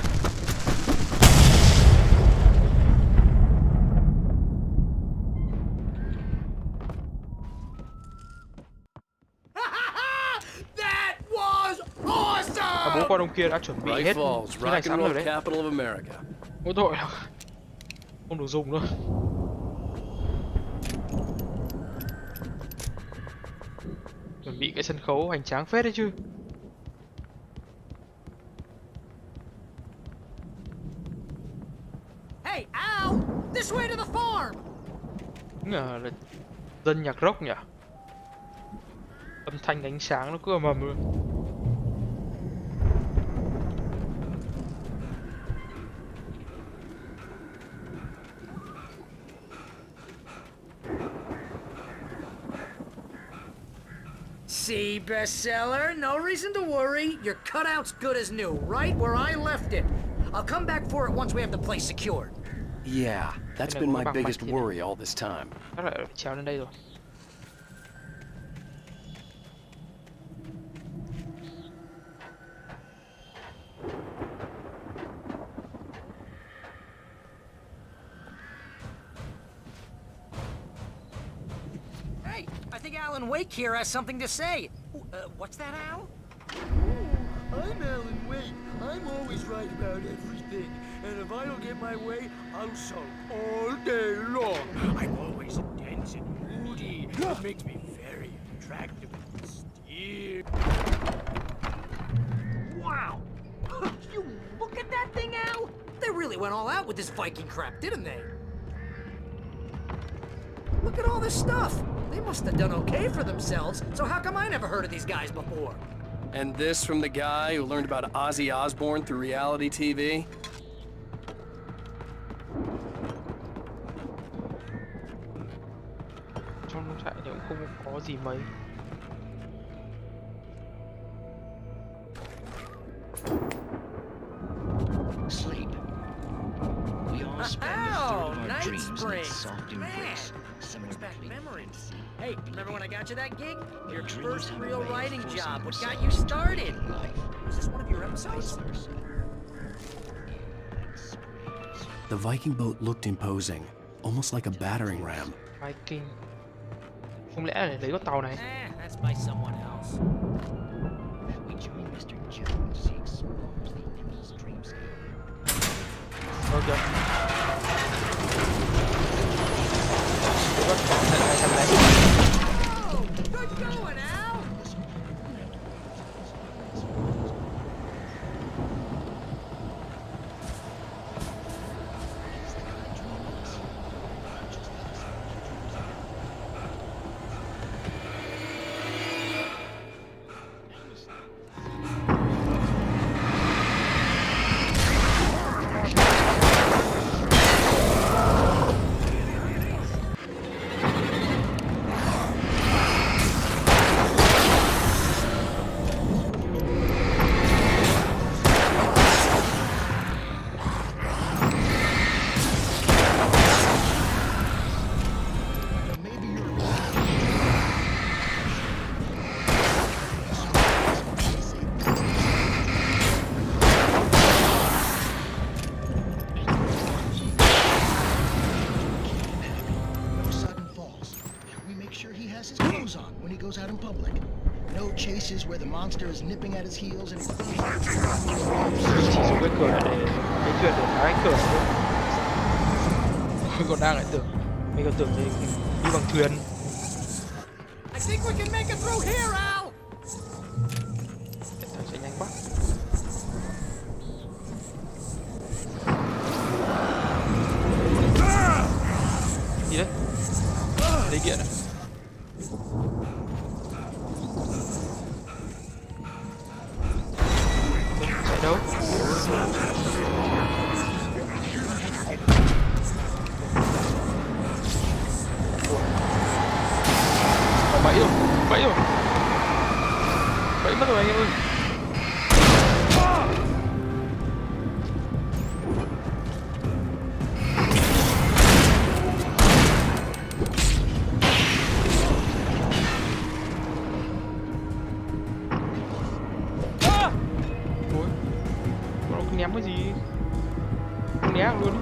That was awesome! Bố con ông kia đã chuẩn bị hết Right Falls, cái này rock sẵn and rồi roll đấy. capital of America. Mỗi tội là không được dùng nữa. Chuẩn bị cái sân khấu hoành tráng phết đấy chứ. Hey, Al! This way to the farm! Là dân nhạc rock nhỉ? Âm thanh ánh sáng nó cứ ầm ầm luôn. See, bestseller, no reason to worry. Your cutout's good as new, right where I left it. I'll come back for it once we have the place secured. Yeah, that's been my biggest worry all this time. Chắc là phải trèo lên đây rồi. Hey, I think Alan Wake here has something to say. What's that, Al? I'm Alan Wake. I'm always right about everything. And if I don't get my way, I'll sulk all day long. I'm always dense and moody. It makes me very attractive and mysterious. Wow! You look at that thing, Al! They really went all out with this Viking crap, didn't they? Look at all this stuff. They must have done okay for themselves, so how come I never heard of these guys before? And this from the guy who learned about Ozzy Osbourne through reality TV? Trong trại thì cũng không có gì mấy. Sleep. We all spend a third of our Night dreams in Spring. its soft embrace. Brings back memories. Hey, remember when I got you that gig? Your first real writing job. What got you started? Was this one of your episodes? The Viking boat looked imposing, almost like a battering ram. Viking. Không lẽ là lấy con tàu này? That's by someone else. We join Mr. Jones to explore the enemy's dreamscape. Ok. Good going, Al! chases where the monster is nipping at his heels and chỉ dùng cái cửa để cái thuyền để phá cái cửa thôi. Còn đang lại tưởng mình còn tưởng đi bằng thuyền. I think we can make it through here, Al. Chạy nhanh quá. Gì đấy? Lấy điện à? Chạy đâu? Bẫy rồi, bẫy rồi. Bẫy mất rồi anh em ơi. Ôi, nó ném cái gì? Không né luôn.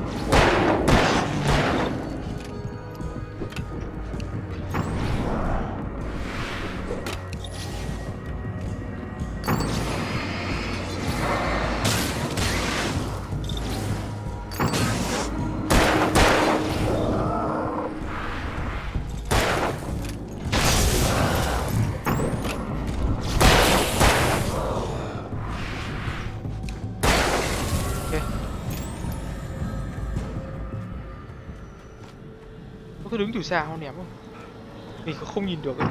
Có đứng từ xa không ném không? Mình không nhìn được ấy.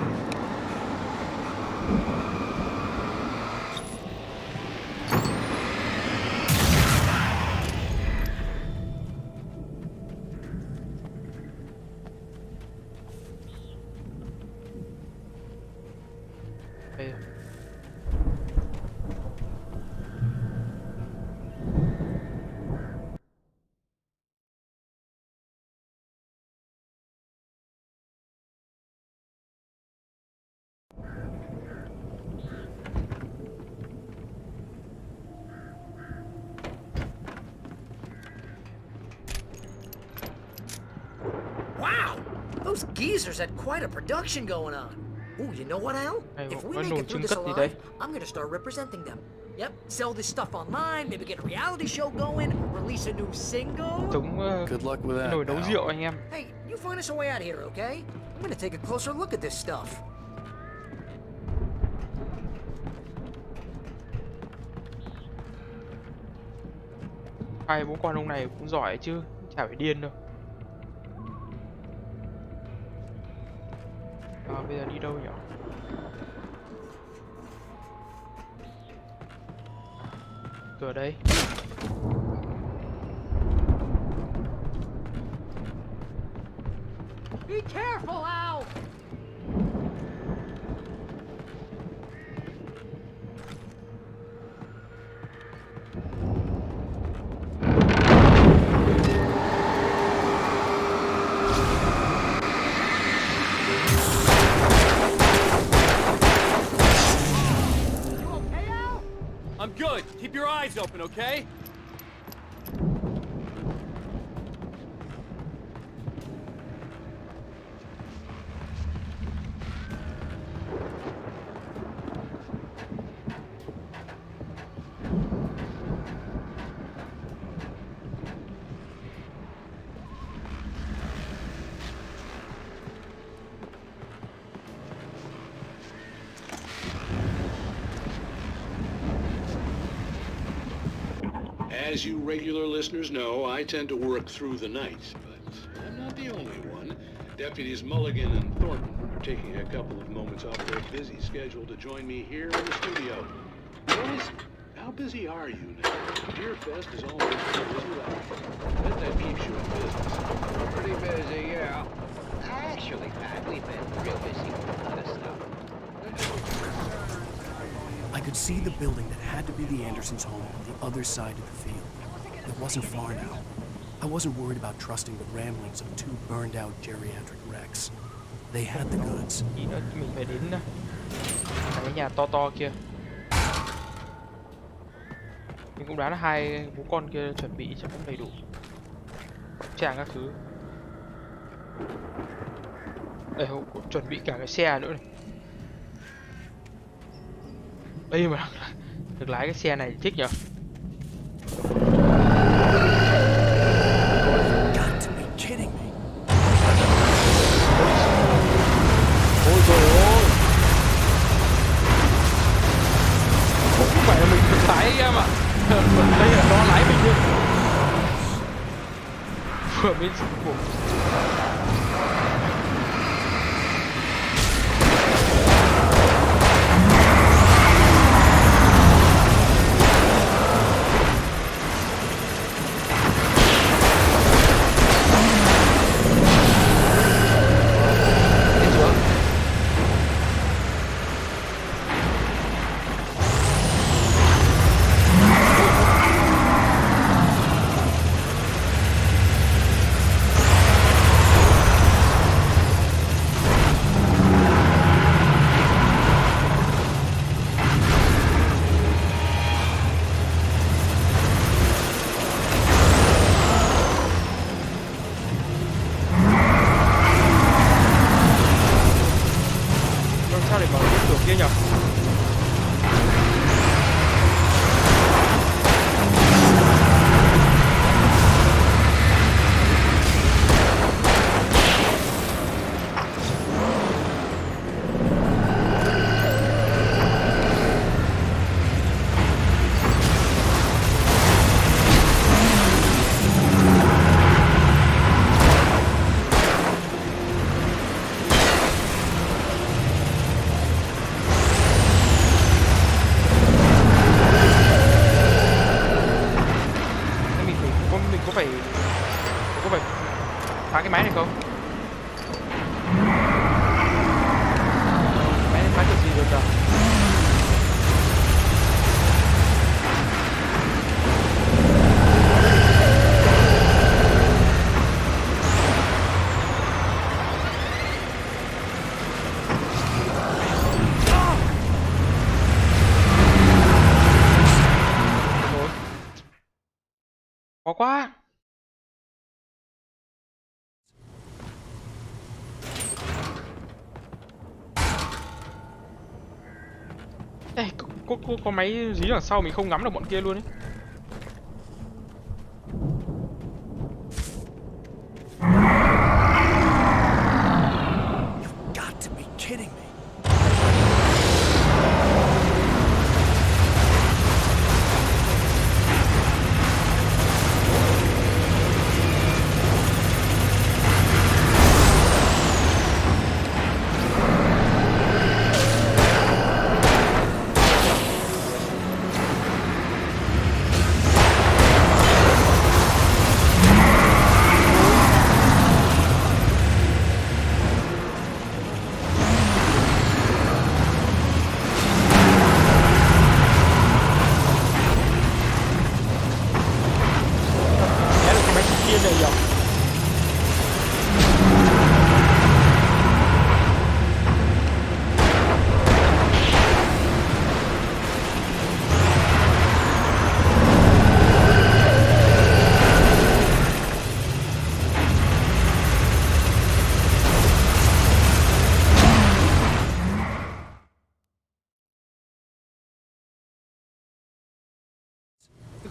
Đây. Wow, those geezers had quite a production going on. Ooh, you know what, Al? If we make it through this alive, I'm gonna start representing them. Yep, sell this stuff online, maybe get a reality show going, release a new single. Good luck with that. Nồi nấu rượu anh em. Hey, you find us a way out here, okay? I'm gonna take a closer look at this stuff. Hai bố con ông này cũng giỏi chứ, chả phải điên đâu. Bây giờ đi đâu nhỉ? Cửa đây. Be careful, Al! I'm good. Keep your eyes open, okay? As you regular listeners know, I tend to work through the night, but I'm not the only one. Deputies Mulligan and Thornton are taking a couple of moments off their busy schedule to join me here in the studio. Boys, how busy are you now? Deer Fest is almost a busy life. I bet that keeps you in business. Pretty busy, yeah. Actually, Pat, we've been real busy with other stuff. I could see the building that had to be the Andersons' home on the other side of the field. It wasn't far now. I wasn't worried about trusting the ramblings of two burned-out geriatric wrecks. They had the goods. Mình phải đến cái nhà to kia. Mình cũng đoán là hai bố con kia chuẩn bị chắc cũng đầy đủ trang các thứ. Đây, chuẩn bị cả cái xe nữa này. Ê mà được lái cái xe này thích nhở. Ôi trời ơi, không phải là mình được lái anh em ạ. Đây là nó lái mình luôn. Vừa mới phá cái máy này không? Máy này phá kiểu gì được rồi? Khó quá. Ê, có máy dí đằng sau mình không ngắm được bọn kia luôn ấy.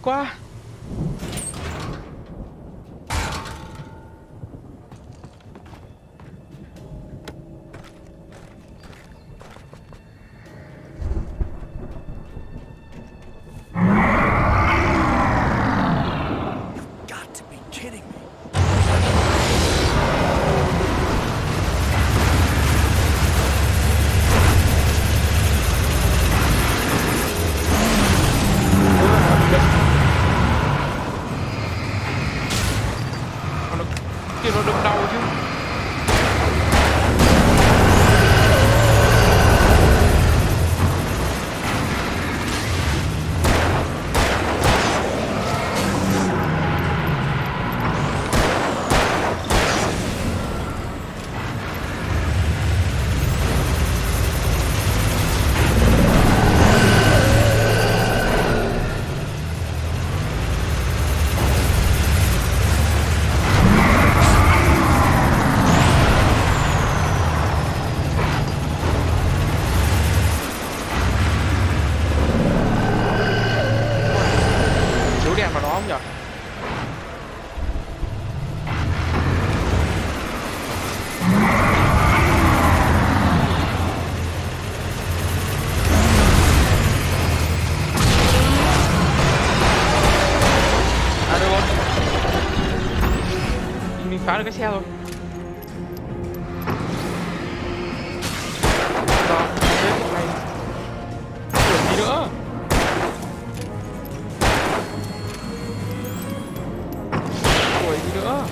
Quá. Nó đâm đau chứ. phá được cái xe rồi. Rồi, đến một này. Đuổi gì nữa? Đuổi gì nữa?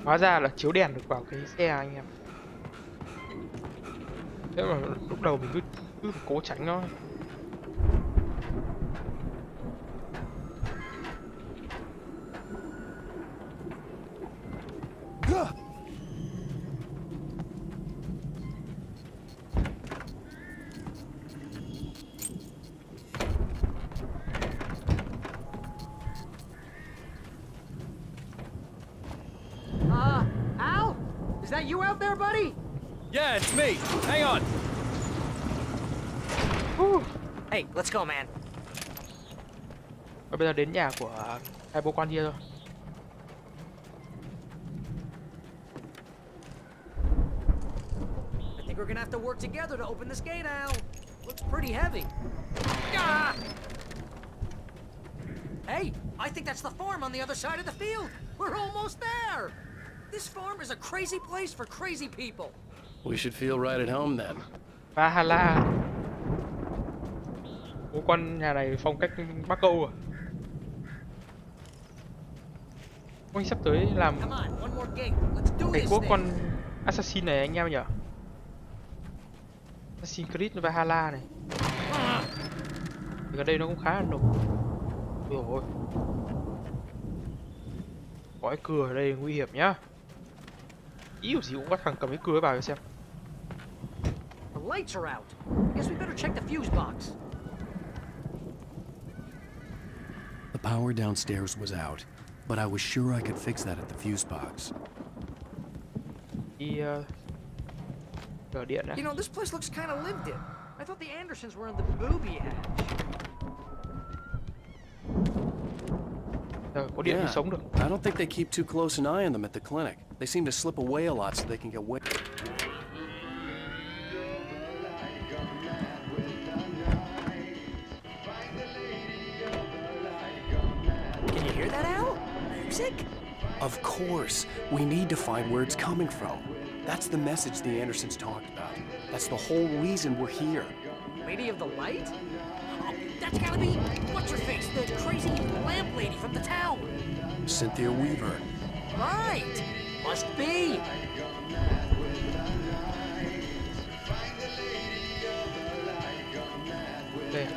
Hóa ra là chiếu đèn được vào cái xe anh em. Thế mà lúc đầu mình cứ phải cố tránh nó. Al? Is that you out there, buddy? Yeah, it's me. Hang on. Hey, let's go, man. Và bây giờ đến nhà của hai bố con kia rồi. I think we're gonna have to work together to open this gate, Al. Looks pretty heavy. Ah! Hey, I think that's the farm on the other side of the field. We're almost there. This farm is a crazy place for crazy people. We should feel right at home then. Valhalla. Bố con nhà này phong cách Bắc Âu à? Ôi sắp tới làm cái quốc con Assassin này anh em nhỉ? Assassin's Creed Valhalla này. Thì ở đây nó cũng khá là nổi. Ôi dồi ôi. Có cái cưa ở đây nguy hiểm nhá. Ý gì cũng có thằng cầm cái cưa vào cho xem. The lights are out. Guess we better check the fuse box. The power downstairs was out, but I was sure I could fix that at the fuse box. Điện này. You know, this place looks kind of lived in. I thought the Andersons were in the booby hatch. Có điện thì sống được. I don't think they keep too close an eye on them at the clinic. They seem to slip away a lot so they can get away. Can you hear that, Al? Music? Of course. We need to find where it's coming from. That's the message the Andersons talked about. That's the whole reason we're here. Lady of the Light? Oh, that's gotta be... What's-her-face? The crazy lamp lady from the town. Cynthia Weaver. Right! Must be! Đây.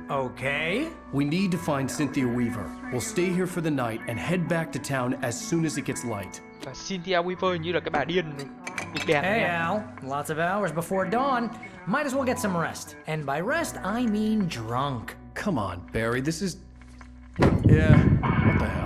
Okay. We need to find Cynthia Weaver. We'll stay here for the night and head back to town as soon as it gets light. Cynthia Weaver như là cái bà điên đèn. Hey Al, lots of hours before dawn. Might as well get some rest. And by rest, I mean drunk. Come on, Barry, this is... Yeah, what the hell?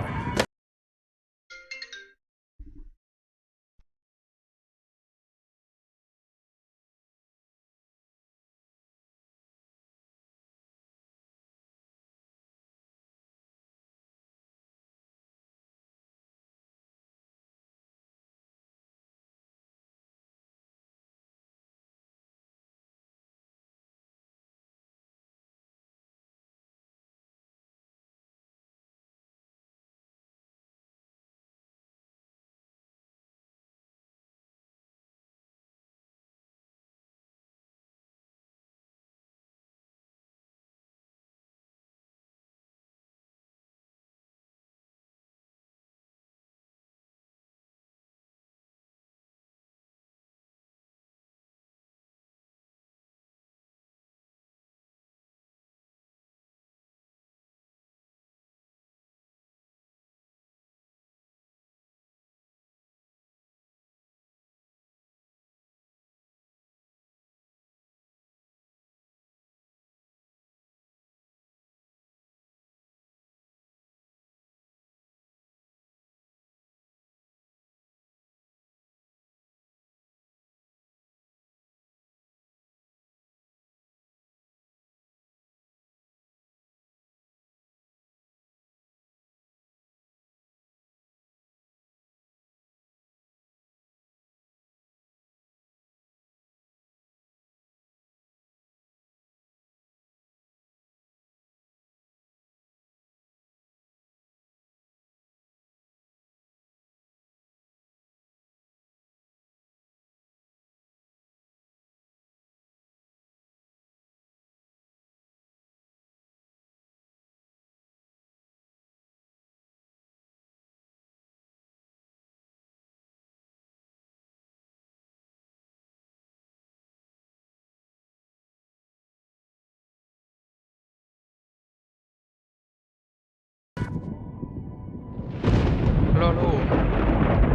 Alo.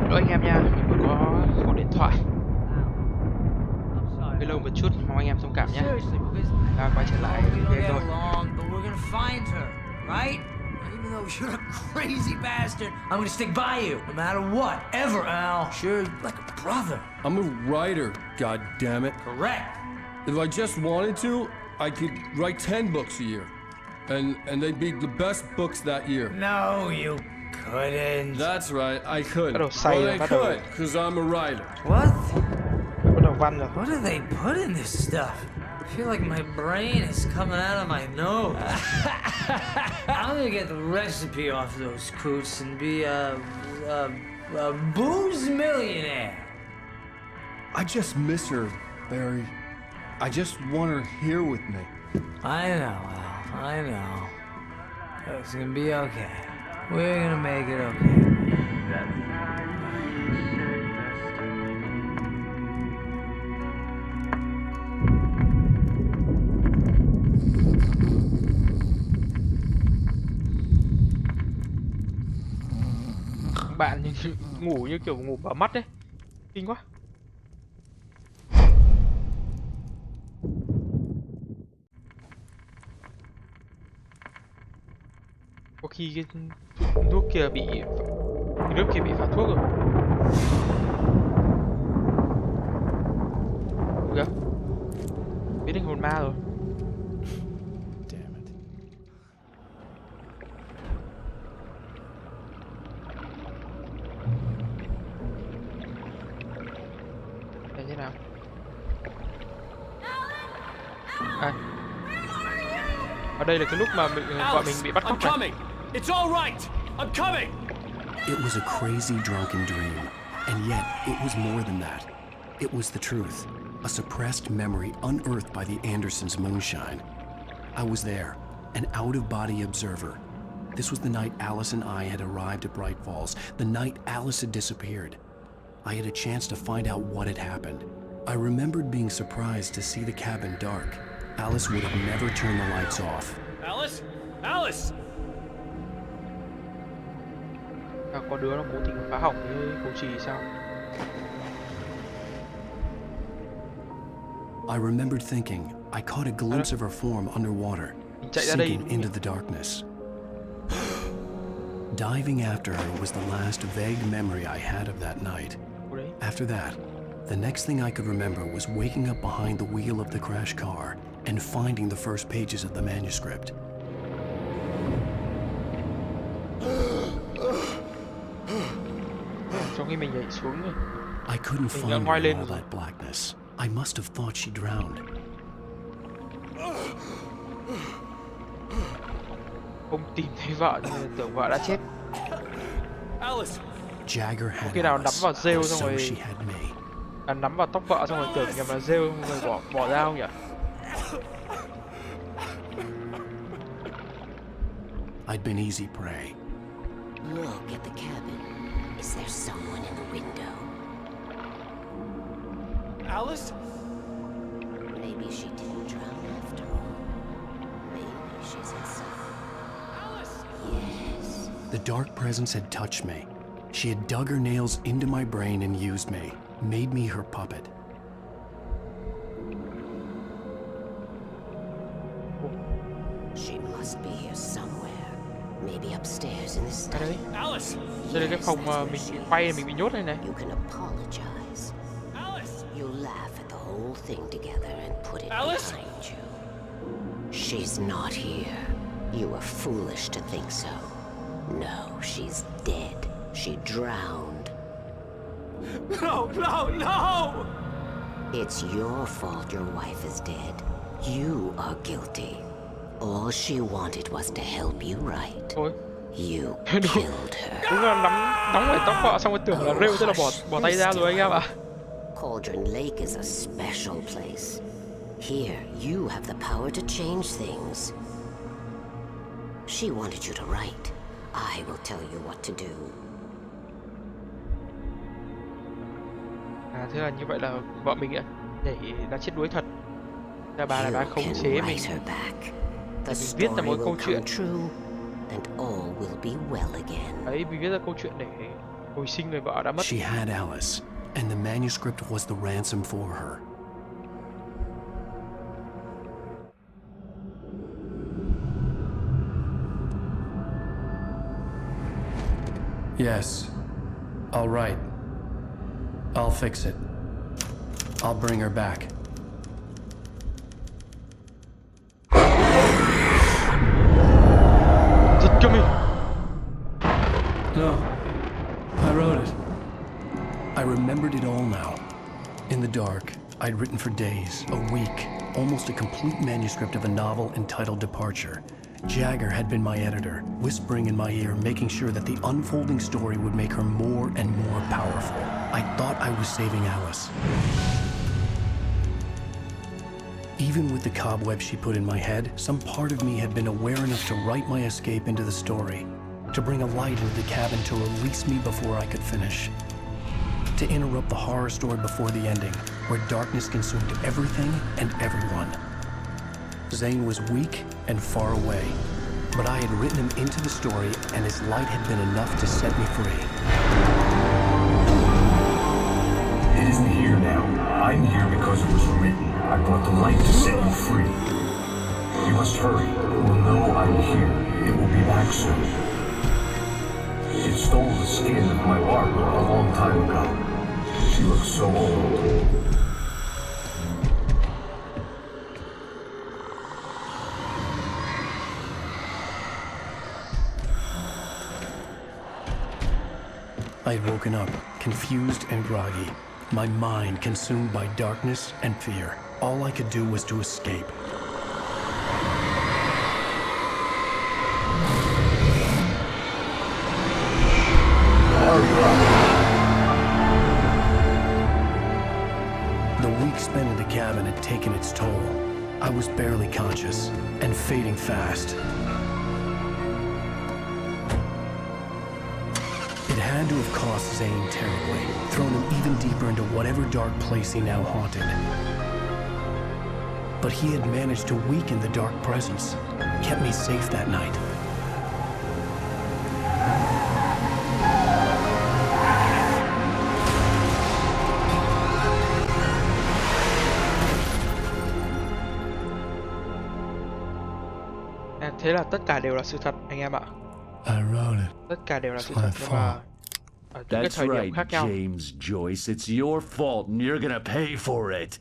Lỗi anh em nha, mình vừa có cuộc điện thoại. Hơi lâu một chút, mong anh em thông cảm nhé. Ta quay trở lại game thôi. Even though you're a crazy bastard, I'm gonna stick by you, no matter what, ever, Al. Sure, like a brother. I'm a writer, god damn it. Correct. If I just wanted to, I could write 10 books a year. And they'd be the best books that year. No, you couldn't. That's right, I could. Well, I could, because I'm a writer. What? What do they put in this stuff? I feel like my brain is coming out of my nose. I'm gonna get the recipe off those coots and be a booze millionaire. I just miss her, Barry. I just want her here with me. I know, Al. I know. It's gonna be okay. We're gonna make it okay. Bạn ngủ như kiểu ngủ vào mắt đấy, kinh quá. Có khi cái thuốc kia bị phá thuốc rồi. Kìa, biến thành hồn ma rồi. Thế nào? À, ở đây là cái lúc mà bọn mình bị bắt cóc này. It's all right. I'm coming. It was a crazy drunken dream, and yet it was more than that. It was the truth, a suppressed memory unearthed by the Andersons' moonshine. I was there, an out-of-body observer. This was the night Alice and I had arrived at Bright Falls, the night Alice had disappeared. I had a chance to find out what had happened. I remembered being surprised to see the cabin dark. Alice would have never turned the lights off. Alice? Alice! Có đứa nó cố tình phá hỏng cái cầu trì sao? I remembered thinking I caught a glimpse of her form underwater, sinking into the darkness. Diving after her was the last vague memory I had of that night. After that, the next thing I could remember was waking up behind the wheel of the crash car and finding the first pages of the manuscript. I couldn't find her in all that blackness. I must have thought she drowned. Không tìm thấy vợ nên tưởng vợ đã chết. Alice. Jagger had khi nào nắm vào rêu xong so rồi she had me. Nắm vào tóc vợ xong rồi tưởng nhầm là rêu rồi bỏ ra không nhỉ? I'd been easy prey. Look at the cabin. Is there someone in the window? Alice? Maybe she didn't drown after all. Maybe she's inside. Alice! Yes. The dark presence had touched me. She had dug her nails into my brain and used me, made me her puppet. She must be here somewhere. Maybe upstairs in the study. Alice! Đây là cái phòng mà mình bị quay, mình bị nhốt đây này. You can apologize. Alice! You laugh at the whole thing together and put it Alice? behind you. She's not here. You were foolish to think so. No, she's dead. She drowned. No, no, no! It's your fault your wife is dead. You are guilty. All she wanted was to help you right. You killed her. Đúng là nắm lại tóc vợ xong rồi tưởng là rêu, tức là bỏ tay ra rồi anh em ạ. Cauldron Lake is a special place. Here, you have the power to change things. She wanted you to write. I will tell you what to do. Thế là như vậy là vợ mình đã chết đuối thật. Là bà đã khống chế mình. Tại mình viết ra một câu chuyện. Đấy, mình viết ra câu chuyện để Hồi sinh người vợ đã mất. She had Alice, and the manuscript was the ransom for her. Yes. All right. I'll fix it. I'll bring her back. Giật cho mình. No. I wrote it. I remembered it all now. In the dark, I'd written for days, a week, almost a complete manuscript of a novel entitled Departure. Jagger had been my editor, whispering in my ear, making sure that the unfolding story would make her more and more powerful. I thought I was saving Alice. Even with the cobweb she put in my head, some part of me had been aware enough to write my escape into the story, to bring a light into the cabin to release me before I could finish, to interrupt the horror story before the ending, where darkness consumed everything and everyone. Zane was weak and far away, but I had written him into the story, and his light had been enough to set me free. It isn't here now. I'm here because it was written. I brought the light to set you free. You must hurry. It will know I'm here. It will be back soon. It stole the skin of my Barbara a long time ago. She looks so old. I had woken up, confused and groggy, my mind consumed by darkness and fear. All I could do was to escape. The week spent in the cabin had taken its toll. I was barely conscious and fading fast. It had to have cost Zane terribly, thrown him even deeper into whatever dark place he now haunted. But he had managed to weaken the dark presence, kept me safe that night. Thế là tất cả đều là sự thật anh em ạ. Tất cả đều là sự thật, nhưng mà ở những cái thời điểm khác nhau. James Joyce, it's your fault and you're gonna pay for it.